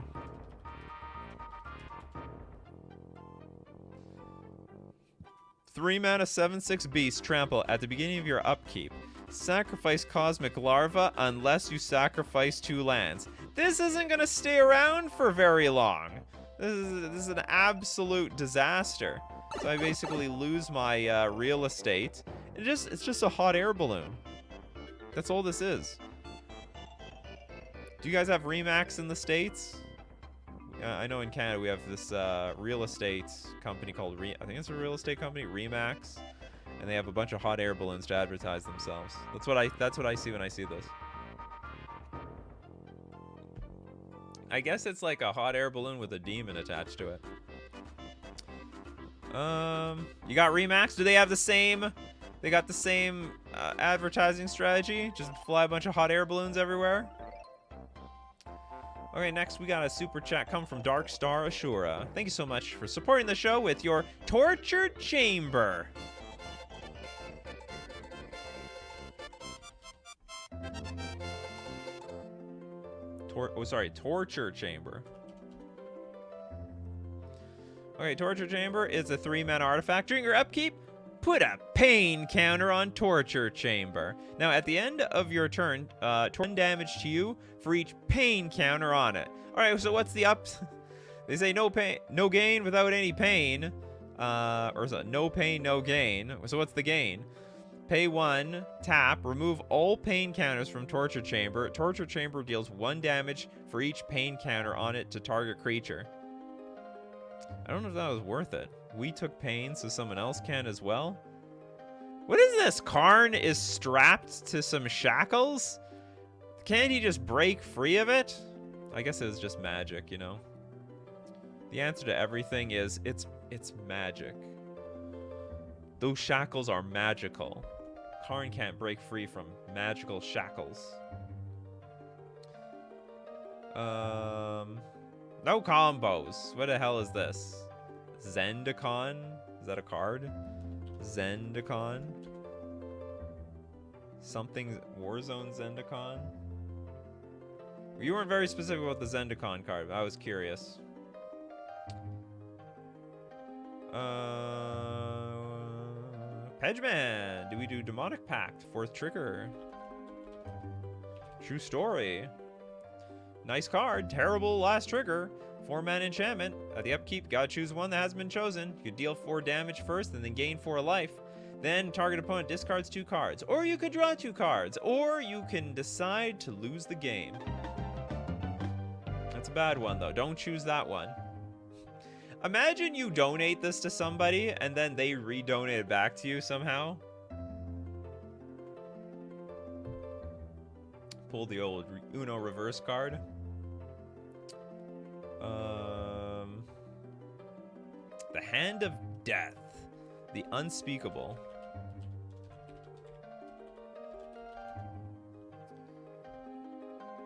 Three mana 7/6 beast trample at the beginning of your upkeep. Sacrifice Cosmic Larva unless you sacrifice 2 lands. This isn't gonna stay around for very long. This is an absolute disaster. So I basically lose my real estate. It's just a hot air balloon. That's all this is. Do you guys have Remax in the States? I know in Canada we have this real estate company called I think it's a real estate company, Remax, and they have a bunch of hot air balloons to advertise themselves. That's what I see when I see this. I guess it's like a hot air balloon with a demon attached to it. You got Remax? Do they have the same? They got the same advertising strategy? Just fly a bunch of hot air balloons everywhere? Okay, next we got a super chat come from Dark Star Ashura. Thank you so much for supporting the show with your Torture Chamber. Torture Chamber. Okay, Torture Chamber is a 3-mana artifact. During your upkeep, put a pain counter on Torture Chamber. Now, at the end of your turn, 10 damage to you for each pain counter on it. All right, so what's the They say no pain, no gain without any pain. Or so, no pain, no gain. So what's the gain? Pay 1, tap, remove all pain counters from Torture Chamber. Torture Chamber deals 1 damage for each pain counter on it to target creature. I don't know if that was worth it. We took pain, so someone else can as well. What is this? Karn is strapped to some shackles? Can't he just break free of it? I guess it was just magic, you know? The answer to everything is it's magic. Those shackles are magical. Karn can't break free from magical shackles. No combos. What the hell is this? Zendikon? Is that a card? Zendikon? Something Warzone Zendikon? You weren't very specific about the Zendikon card, but I was curious. Pedgeman! Do we do Demonic Pact? 4th trigger. True story. Nice card. Terrible last trigger. 4-mana enchantment. At the upkeep, gotta choose one that has been chosen. You could deal 4 damage first and then gain 4 life. Then target opponent discards 2 cards. Or you could draw 2 cards. Or you can decide to lose the game. That's a bad one, though. Don't choose that one. Imagine you donate this to somebody and then they redonate it back to you somehow. Pull the old Uno reverse card. The Hand of Death. The Unspeakable.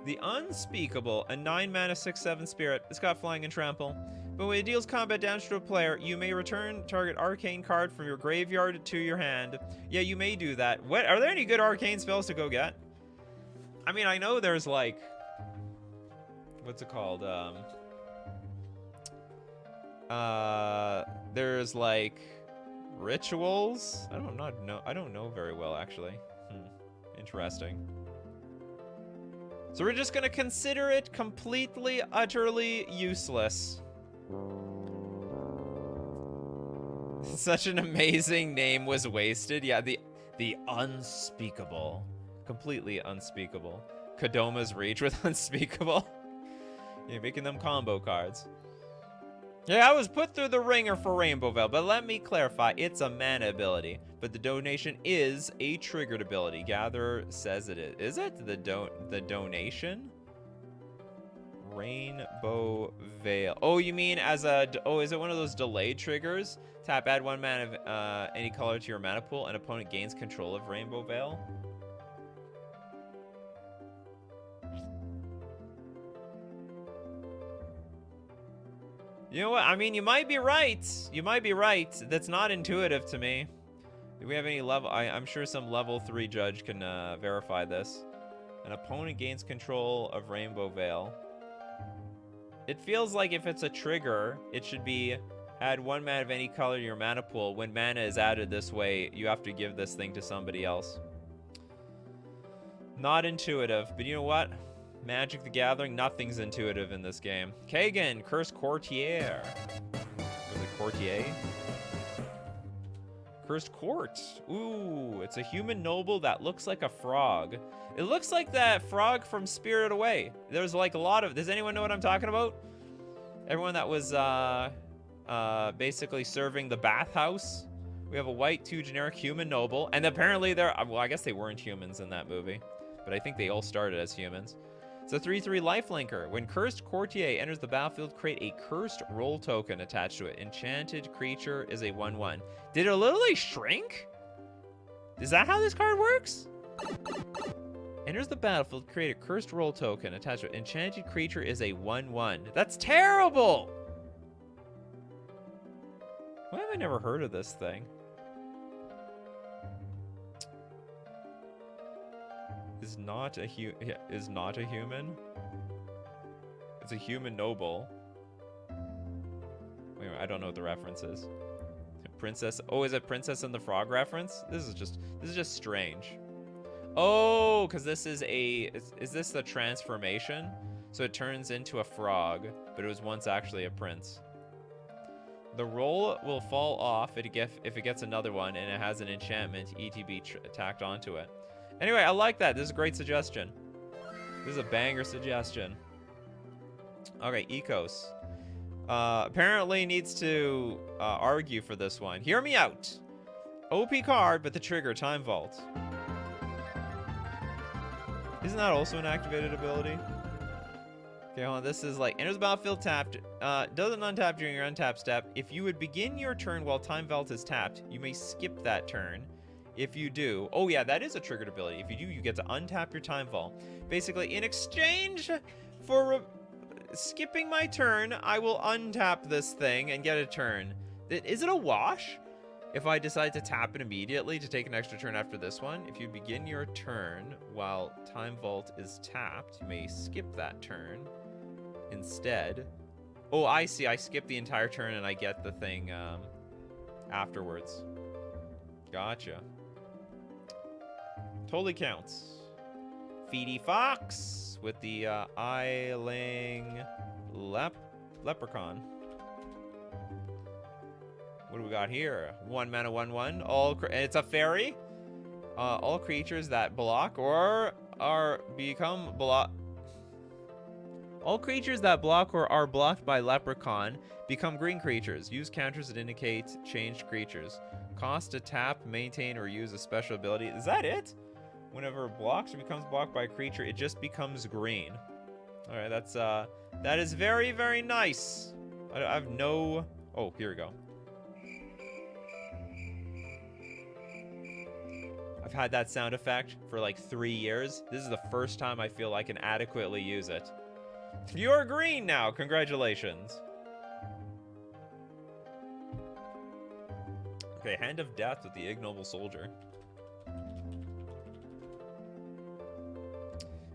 The Unspeakable, a 9-mana 6/7 spirit. It's got flying and trample. But when it deals combat damage to a player, you may return target arcane card from your graveyard to your hand. Yeah, you may do that. What are there any good arcane spells to go get? I mean, I know there's like, what's it called? There's like rituals. I don't know very well actually. Interesting. So we're just gonna consider it completely, utterly useless. Such an amazing name was wasted. Yeah, the Unspeakable. Completely unspeakable. Kodoma's Reach with Unspeakable. You're making them combo cards. Yeah, I was put through the ringer for Rainbow Veil, but let me clarify, it's a mana ability. But the donation is a triggered ability. Gatherer says it is. Is it the donation? Rainbow Veil. Oh, you mean as a... Oh, is it one of those delayed triggers? Tap, add 1 mana of any color to your mana pool, and opponent gains control of Rainbow Veil. You know what? I mean, you might be right. You might be right. That's not intuitive to me. Do we have any level? I'm sure some level 3 judge can verify this. An opponent gains control of Rainbow Veil. It feels like if it's a trigger, it should be add 1 mana of any color to your mana pool. When mana is added this way, you have to give this thing to somebody else. Not intuitive, but you know what? Magic the Gathering, nothing's intuitive in this game. Kagan, Cursed Courtier. Was it Courtier? Cursed Court. Ooh, it's a human noble that looks like a frog. It looks like that frog from Spirited Away. There's like a lot of... Does anyone know what I'm talking about? Everyone that was basically serving the bathhouse. We have a white, 2 generic human noble. And apparently they're... Well, I guess they weren't humans in that movie. But I think they all started as humans. It's a 3/3 lifelinker. When Cursed Courtier enters the battlefield, create a cursed roll token attached to it. Enchanted creature is a 1/1. Did it literally shrink? Is that how this card works? Enters the battlefield, create a cursed roll token attached to it. Enchanted creature is a 1/1. That's terrible! Why have I never heard of this thing? Is not a human. It's a human noble. Wait, I don't know what the reference is. Princess. Oh, is it Princess and the Frog reference? This is just strange. Oh, because this is a... Is this the transformation? So it turns into a frog, but it was once actually a prince. The roll will fall off if it gets another one and it has an enchantment ETB tacked onto it. Anyway, I like that. This is a great suggestion. This is a banger suggestion. Okay, Ecos. Apparently needs to argue for this one. Hear me out. OP card, but the trigger, Time Vault. Isn't that also an activated ability? Okay, hold on. This is like, enters the battlefield tapped. Doesn't untap during your untap step. If you would begin your turn while Time Vault is tapped, you may skip that turn. If you do, oh yeah, that is a triggered ability. If you do, you get to untap your Time Vault. Basically, in exchange for skipping my turn, I will untap this thing and get a turn. Is it a wash? If I decide to tap it immediately to take an extra turn after this one, if you begin your turn while Time Vault is tapped, you may skip that turn instead. Oh, I see. I skip the entire turn and I get the thing afterwards. Gotcha. Totally counts. Feedy Fox with the Eiling Leprechaun. What do we got here? 1 mana, 1/1. It's a fairy. All creatures that block or become block. All creatures that block or are blocked by Leprechaun become green creatures. Use counters that indicate changed creatures. Cost to tap, maintain, or use a special ability. Is that it? Whenever it blocks or becomes blocked by a creature, it just becomes green. All right, that is very, very nice. I have no. Oh, here we go. I've had that sound effect for like 3 years. This is the first time I feel I can adequately use it. You're green now. Congratulations. Okay, Hand of Death with the Ignoble Soldier.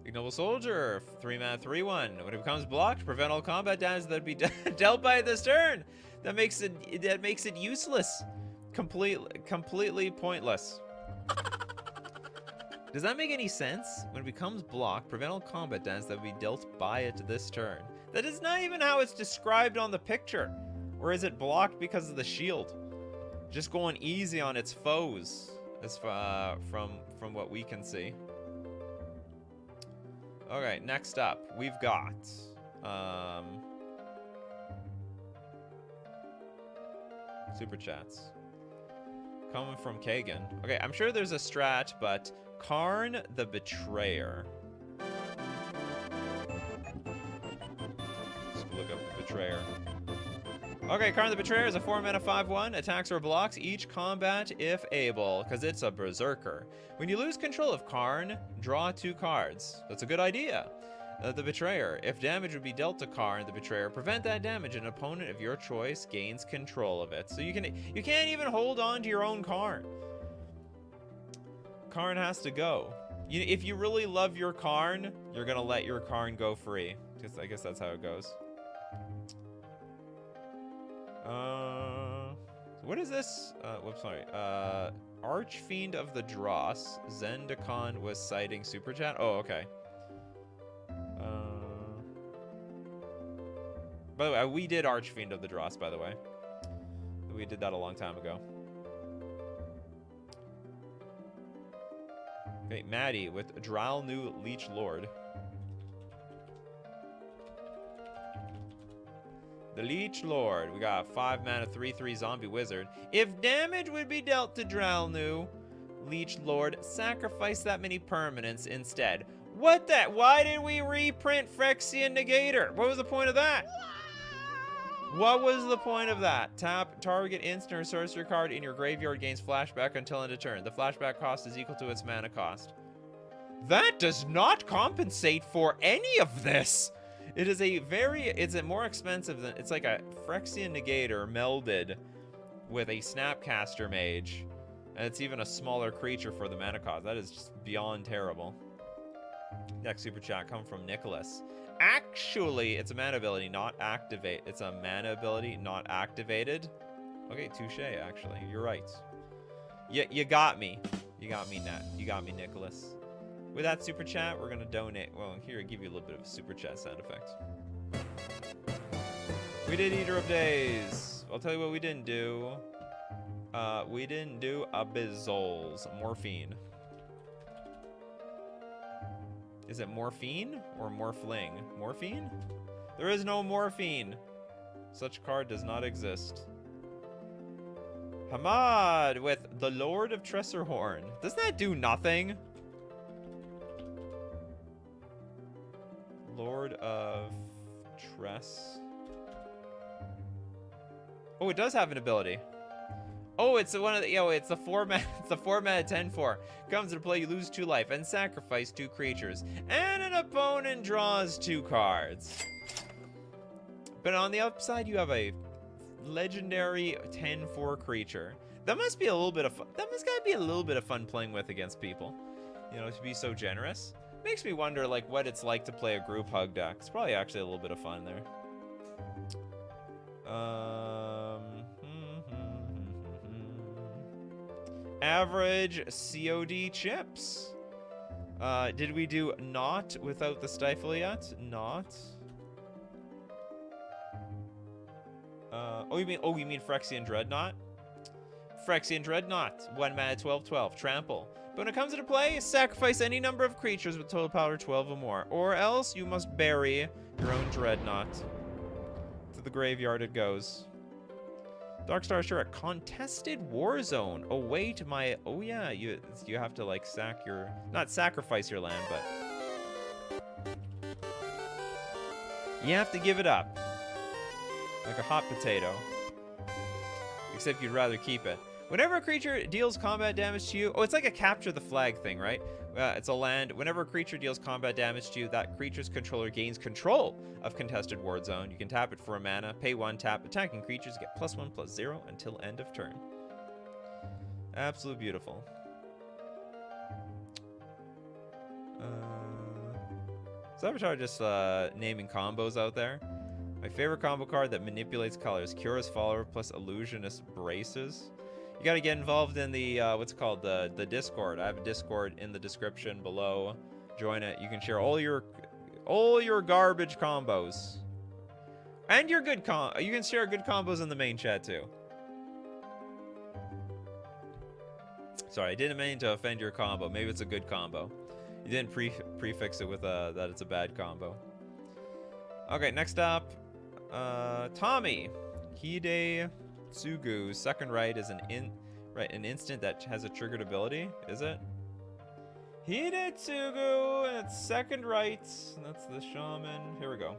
Ignoble Soldier, 3 mana, 3/1. When it becomes blocked, prevent all combat damage that be dealt by this turn. That makes it useless. Completely pointless. Does that make any sense? When it becomes blocked, prevent all combat damage that will be dealt by it this turn. That is not even how it's described on the picture. Or is it blocked because of the shield? Just going easy on its foes, as from what we can see. Okay, next up, we've got super chats coming from Kagan. Okay, I'm sure there's a strat, but Karn the Betrayer. Let's look up the Betrayer. Okay, Karn the Betrayer is a 4 mana 5/1. Attacks or blocks each combat if able, because it's a berserker. When you lose control of Karn, draw 2 cards. That's a good idea. The Betrayer. If damage would be dealt to Karn the Betrayer, prevent that damage. An opponent of your choice gains control of it. So you can't even hold on to your own Karn. Karn has to go. If you really love your Karn, you're gonna let your Karn go free. Because I guess that's how it goes. What is this? Whoops, sorry. Archfiend of the Dross. Zendikon was citing Super Chat. Oh, okay. By the way, we did Archfiend of the Dross, by the way. We did that a long time ago. Okay, Maddie with Dralnu Leech Lord. The Leech Lord. We got 5 mana, 3/3 zombie wizard. If damage would be dealt to Dralnu Leech Lord, sacrifice that many permanents instead. What that? Why did we reprint Phyrexian Negator? What was the point of that? What was the point of that? Tap target instant or sorcery card in your graveyard gains flashback until end of turn. The flashback cost is equal to its mana cost. That does not compensate for any of this. It is it's a more expensive than, it's like a Phyrexian Negator melded with a Snapcaster Mage. And it's even a smaller creature for the mana cost. That is just beyond terrible. Next super chat come from Nicholas. Actually, it's a mana ability, not activate. It's a mana ability, not activated. Okay, touche, actually. You're right. You got me. You got me, Nicholas. With that super chat, we're gonna donate. Well, here, I'll give you a little bit of a super chat sound effect. We did Eater of Days. I'll tell you what we didn't do. We didn't do Abyssals. Morphine. Is it morphine or morphling? Morphine? There is no morphine. Such card does not exist. Hamad with the Lord of Tressorhorn. Doesn't that do nothing? Lord of Tress. Oh, it does have an ability. Oh, it's one of the, it's the 4-mana, it's the 4-mana 10/4. Comes into play, you lose 2 life and sacrifice 2 creatures. And an opponent draws 2 cards. But on the upside, you have a legendary 10/4 creature. That must be a little bit of fun. That must gotta be a little bit of fun playing with against people. You know, to be so generous. Makes me wonder, like, what it's like to play a group hug deck. It's probably actually a little bit of fun there. Average COD chips. Did we do not without the stifle yet? Not. You mean Phyrexian Dreadnought? Phyrexian Dreadnought. 1 mana 12/12. Trample. But when it comes into play, sacrifice any number of creatures with total power 12 or more. Or else you must bury your own Dreadnought. To the graveyard it goes. Darkstar Shirt, contested war zone. Await my. Oh yeah, you have to like not sacrifice your land, but you have to give it up like a hot potato. Except you'd rather keep it. Whenever a creature deals combat damage to you, it's like a capture the flag thing, right? It's a land. Whenever a creature deals combat damage to you, that creature's controller gains control of contested ward zone. You can tap it for a mana, pay 1, tap. Attacking creatures get +1/+0 until end of turn. Absolute beautiful. Sabotage just naming combos out there. My favorite combo card that manipulates colors: Cura's Follower plus Illusionist Braces. You gotta get involved in the what's it called, the Discord. I have a Discord in the description below. Join it. You can share all your garbage combos, and your good you can share good combos in the main chat too. Sorry, I didn't mean to offend your combo. Maybe it's a good combo. You didn't prefix it with that it's a bad combo. Okay, next up, Tommy Hide Tsugu. Second right is an instant that has a triggered ability. Is it? Hide Tsugu, and it's second right. That's the shaman. Here we go.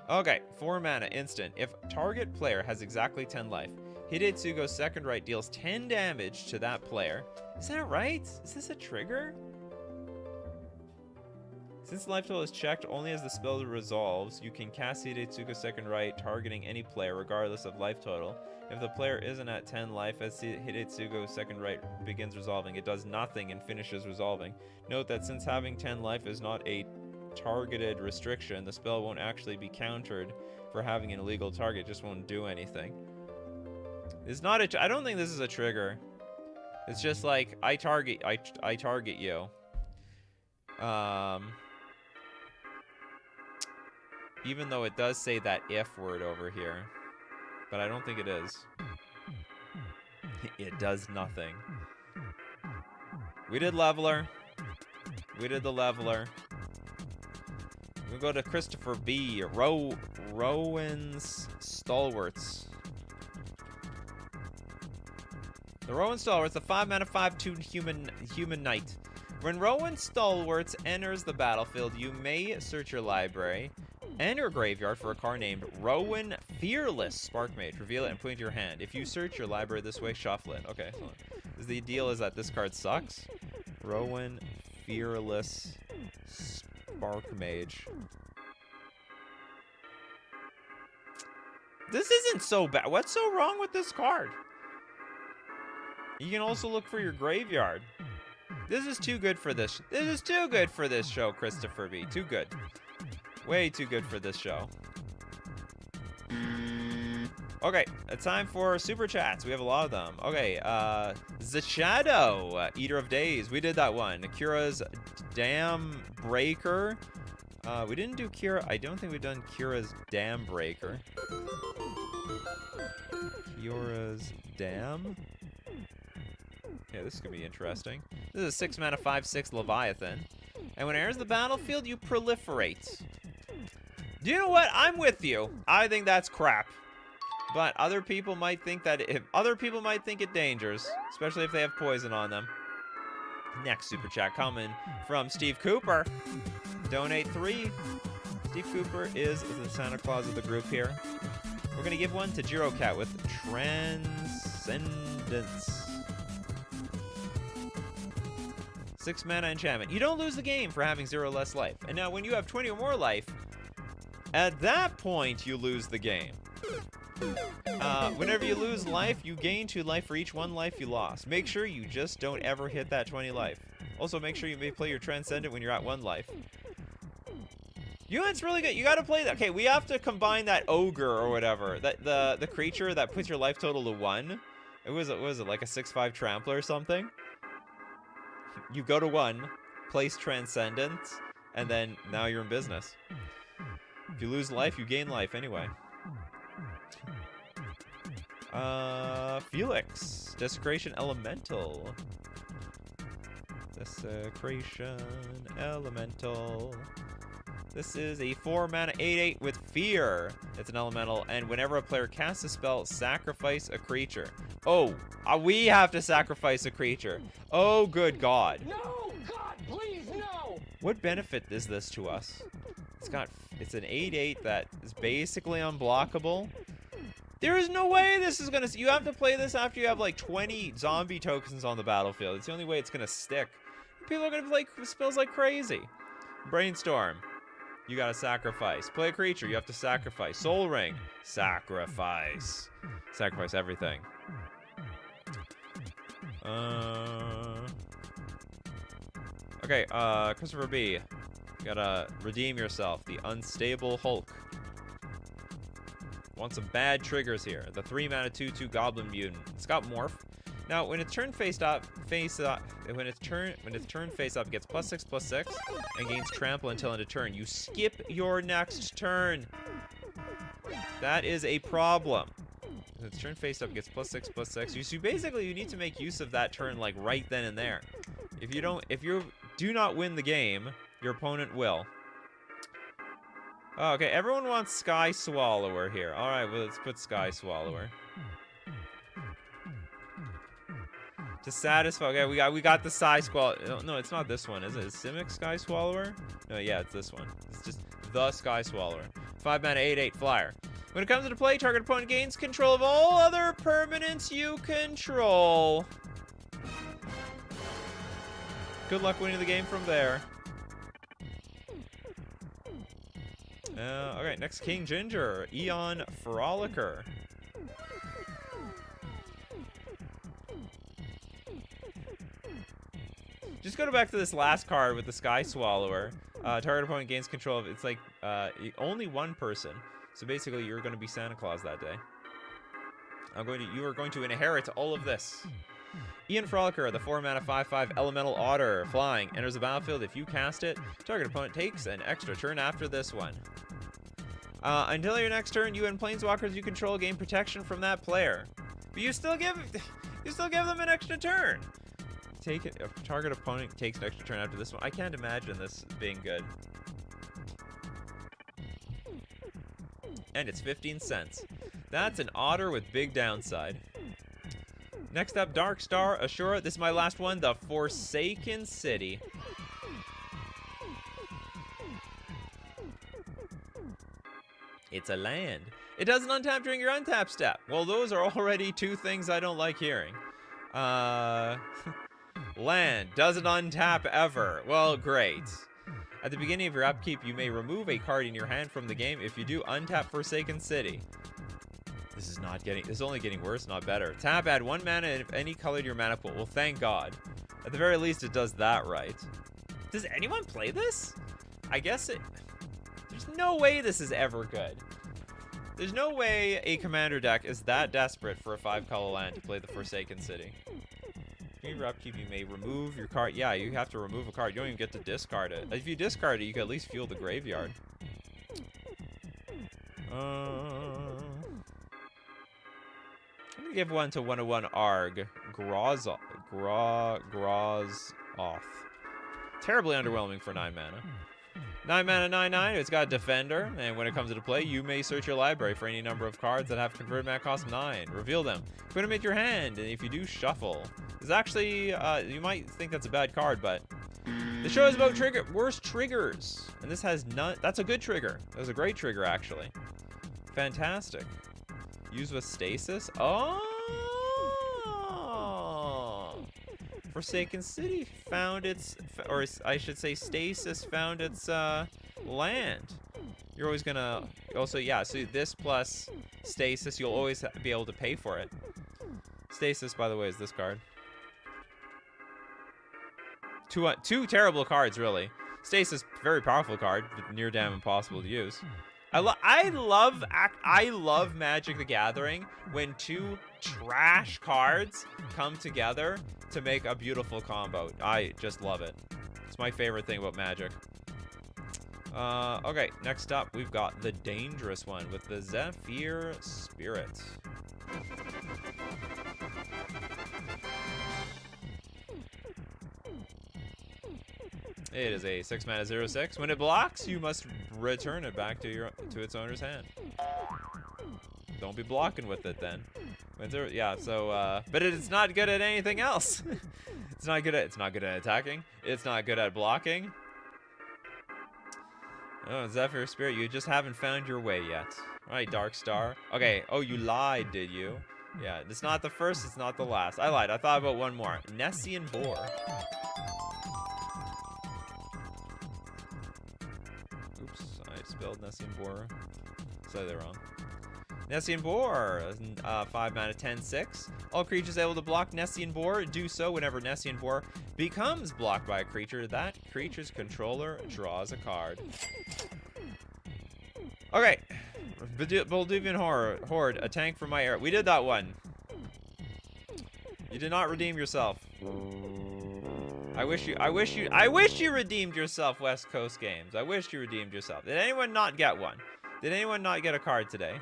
Okay, 4 mana instant. If target player has exactly 10 life, Hide Tsugu's second right deals 10 damage to that player. Is that right? Is this a trigger? Since life total is checked only as the spell resolves, you can cast Hide Tsugu's second right, targeting any player regardless of life total. If the player isn't at 10 life as Hide Tsugu's second right begins resolving, it does nothing and finishes resolving. Note that since having 10 life is not a targeted restriction, the spell won't actually be countered for having an illegal target, just won't do anything. It's not a I don't think this is a trigger. It's just like I target you. Even though it does say that if word over here, but I don't think it is. It does nothing. We did Leveler. We did the Leveler. We'll go to Christopher B. Rowan's Stalwarts. The Rowan Stalwarts, a 5 mana 5/2 human knight. When Rowan Stalwarts enters the battlefield, you may search your library and your graveyard for a card named Rowan Fearless Sparkmage. Reveal it and put it into your hand. If you search your library this way, shuffle it. Okay, hold on. The deal is that this card sucks. Rowan Fearless Sparkmage. This isn't so bad. What's so wrong with this card? You can also look for your graveyard. This is too good for this. This is too good for this show, Christopher B. Too good. Way too good for this show. Okay, it's time for super chats. We have a lot of them. Okay, the Shadow, Eater of Days. We did that one. Kira's Dam Breaker. We didn't do Kira. I don't think we've done Kira's Dam Breaker. Kira's Dam. Yeah, this is gonna be interesting. This is a 6 mana 5/6 Leviathan. And when it enters the battlefield, you proliferate. Do you know what? I'm with you. I think that's crap. But other people might think that it dangerous, especially if they have poison on them. Next super chat coming from Steve Cooper. Donate 3. Steve Cooper is the Santa Claus of the group here. We're gonna give one to Jiro Cat with Transcendence. 6 mana enchantment. You don't lose the game for having 0 less life. And now when you have 20 or more life, at that point you lose the game. Whenever you lose life, you gain 2 life for each 1 life you lost. Make sure you just don't ever hit that 20 life. Also, make sure you may play your Transcendent when you're at 1 life. Yuan's really good. You gotta play that. Okay, we have to combine that Ogre or whatever. That the creature that puts your life total to 1. What was it, like a 6/5 Trampler or something? You go to 1, place Transcendent, and then now you're in business. If you lose life, you gain life anyway. Felix. Desecration Elemental. Desecration Elemental. This is a 4 mana 8/8 with Fear. It's an elemental, and whenever a player casts a spell, sacrifice a creature. Oh, we have to sacrifice a creature. Oh, good God. No, God, please, no. What benefit is this to us? It's an 8/8 that is basically unblockable. There is no way this is gonna. You have to play this after you have like 20 zombie tokens on the battlefield. It's the only way it's gonna stick. People are gonna play spells like crazy. Brainstorm. You gotta sacrifice. Play a creature. You have to sacrifice. Soul Ring. Sacrifice. Sacrifice everything. Okay. Christopher B. You gotta redeem yourself. The Unstable Hulk. Want some bad triggers here. The 3 mana 2/2 Goblin Mutant. It's got Morph. Now, when it's turn face up, when it's turn face up, it gets +6/+6 and gains Trample until end of turn. You skip your next turn. That is a problem. When it's turn face up, it gets +6/+6. You basically you need to make use of that turn like right then and there. If you do not win the game, your opponent will. Oh, okay, everyone wants Sky Swallower here. All right, well, let's put Sky Swallower. To satisfy, okay, we got the Sky Swallower. No, it's not this one, is it? Is Simic Sky Swallower? No, yeah, it's this one. It's just the Sky Swallower. 5 mana 8/8 flyer. When it comes into play, target opponent gains control of all other permanents you control. Good luck winning the game from there. Okay, next King Ginger, Eon Frolicker. Just go back to this last card with the Sky Swallower. Target opponent gains control of, it's like only 1 person. So basically you're going to be Santa Claus that day. You are going to inherit all of this. Eon Frolicker, the 4 mana 5/5 Elemental Otter, flying, enters the battlefield. If you cast it, target opponent takes an extra turn after this one. Until your next turn, you and planeswalkers you control gain protection from that player. But you still give them an extra turn. Target opponent takes an extra turn after this one. I can't imagine this being good. And it's 15 cents. That's an otter with big downside. Next up, Dark Star Ashura. This is my last one, the Forsaken City. It's a land. It doesn't untap during your untap step. Well, those are already 2 things I don't like hearing. Land doesn't untap ever. Well, great. At the beginning of your upkeep, you may remove a card in your hand from the game. If you do, untap Forsaken City. This is only getting worse, not better. Tap, add 1 mana of any color to your mana pool. Well, thank God. At the very least, it does that right. Does anyone play this? I guess it... There's no way this is ever good. There's no way a commander deck is that desperate for a 5-color land to play the Forsaken City. During your upkeep, you may remove your card. Yeah, you have to remove a card. You don't even get to discard it. If you discard it, you can at least fuel the graveyard. I'm gonna give one to 101 Arg. Grozoth. Terribly underwhelming for 9 mana. 9 mana, 9/9. It's got Defender, and when it comes into play, you may search your library for any number of cards that have converted mana cost 9. Reveal them. Put them in your hand, and if you do, shuffle. It's actually, you might think that's a bad card, but the show is about worst triggers, and this has none. That's a good trigger. That was a great trigger, actually. Fantastic. Use with Stasis. Oh! Forsaken City found its, or I should say Stasis found its land. You're always gonna, also, yeah, so this plus Stasis, you'll always be able to pay for it. Stasis, by the way, is this card. Two terrible cards, really. Stasis, very powerful card, but near damn impossible to use. I love Magic the Gathering when two trash cards come together to make a beautiful combo. I just love it. It's my favorite thing about Magic. Okay, next up we've got the dangerous one with the Zephyr Spirit. It is a 6 mana 0/6. When it blocks, you must return it back to its owner's hand. Don't be blocking with it then. Yeah, so but it's not good at anything else. It's not good at attacking. It's not good at blocking. Oh, Zephyr Spirit, you just haven't found your way yet. All right, Dark Star. Okay, oh, you lied, did you? Yeah, it's not the first, it's not the last. I lied, I thought about one more. Nessian Boar. Oops, I spelled Nessian Boar. Said that wrong. Nessian Boar, 5 mana 10/6. All creatures able to block Nessian Boar do so whenever Nessian Boar becomes blocked by a creature. That creature's controller draws a card. Okay, Bolduvian Horde, a tank from my era. We did that one. You did not redeem yourself. I wish you redeemed yourself, West Coast Games. I wish you redeemed yourself. Did anyone not get one? Did anyone not get a card today?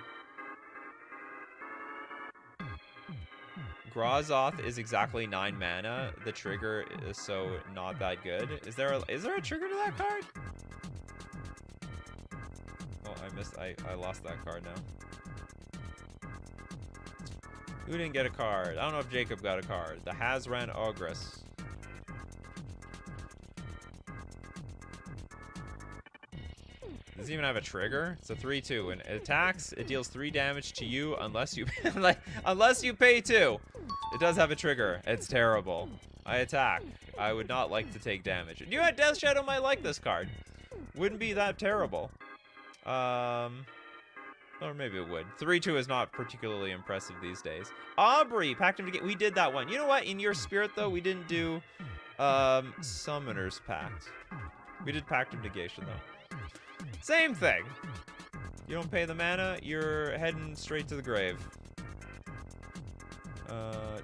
Grozoth is exactly 9 mana. The trigger is so not that good. Is there a trigger to that card? Oh, I lost that card now. Who didn't get a card? I don't know if Jacob got a card. The Hazran Ogress. Does it even have a trigger? It's a 3/2. When it attacks, it deals 3 damage to you unless you unless you pay 2. It does have a trigger. It's terrible. I attack. I would not like to take damage. You had Death Shadow might like this card. Wouldn't be that terrible. Or maybe it would. 3/2 is not particularly impressive these days. Aubrey, Pact of Negation. We did that one. You know what? In your spirit, though, we didn't do Summoner's Pact. We did Pact of Negation, though. Same thing. You don't pay the mana, you're heading straight to the grave.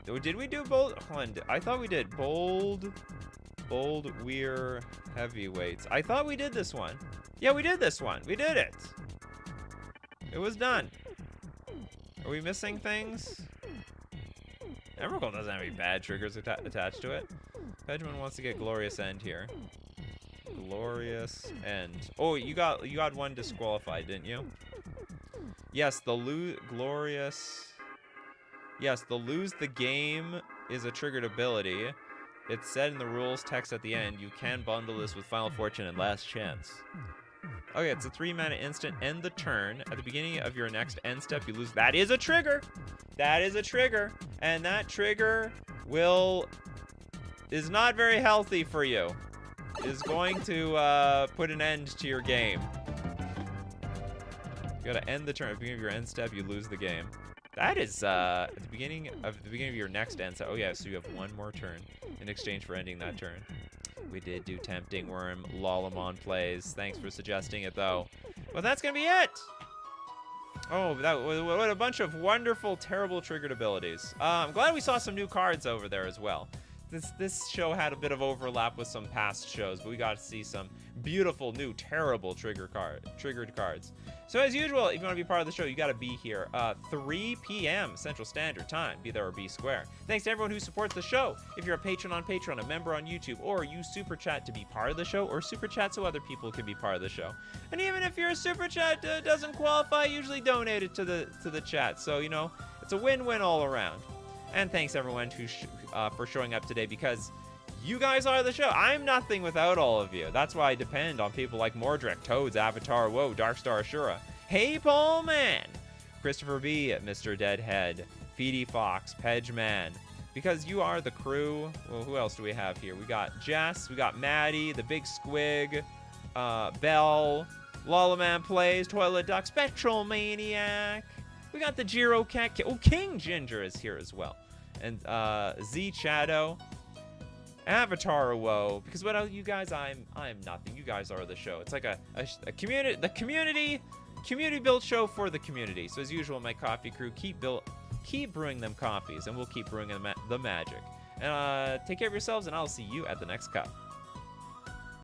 Did we do bold? Hold on, I thought we did bold weir heavyweights. I thought we did this one. Yeah, we did this one. We did it. It was done. Are we missing things? Emrakul doesn't have any bad triggers attached to it. Benjamin wants to get Glorious End here. Glorious End. Oh, you got one disqualified, didn't you? Yes, the lose the game is a triggered ability. It's said in the rules text at the end. You can bundle this with Final Fortune and Last Chance. Okay, it's a 3 mana instant. End the turn. At the beginning of your next end step, you lose. That is a trigger. That is a trigger, and that trigger is not very healthy for you. Is going to put an end to your game. You gotta end the turn. At the beginning of your end step, you lose the game. That is at the beginning of your next end step. Oh yeah, so you have one more turn in exchange for ending that turn. We did do Tempting Worm. Lolamon plays. Thanks for suggesting it though. Well, that's gonna be it Oh, what a bunch of wonderful, terrible triggered abilities. I'm glad we saw some new cards over there as well. This show had a bit of overlap with some past shows, but we got to see some beautiful, new, terrible triggered cards. So as usual, if you want to be part of the show, you got to be here 3 p.m. Central Standard Time. Be there or be square. Thanks to everyone who supports the show. If you're a patron on Patreon, a member on YouTube, or use Super Chat to be part of the show, or Super Chat so other people can be part of the show. And even if your Super Chat doesn't qualify, usually donate it to the chat. So, you know, it's a win-win all around. And thanks everyone for showing up today, because you guys are the show. I'm nothing without all of you. That's why I depend on people like Mordrick, Toads, Avatar, Whoa, Darkstar Ashura, Hey Paul Man, Christopher B, Mr. Deadhead, Feedy Fox, Pedgeman, because you are the crew. Well, who else do we have here? We got Jess, we got Maddie, the Big Squig, Bell, Lawlaman Plays, Toilet Duck, Spectral Maniac. We got the Jiro Cat. Oh, King Ginger is here as well. And Z Shadow, Avatar Woe. Because without you guys, I'm nothing. You guys are the show. It's like a community built show for the community. So as usual, my coffee crew keep brewing them coffees, and we'll keep brewing the magic. And take care of yourselves, and I'll see you at the next cup.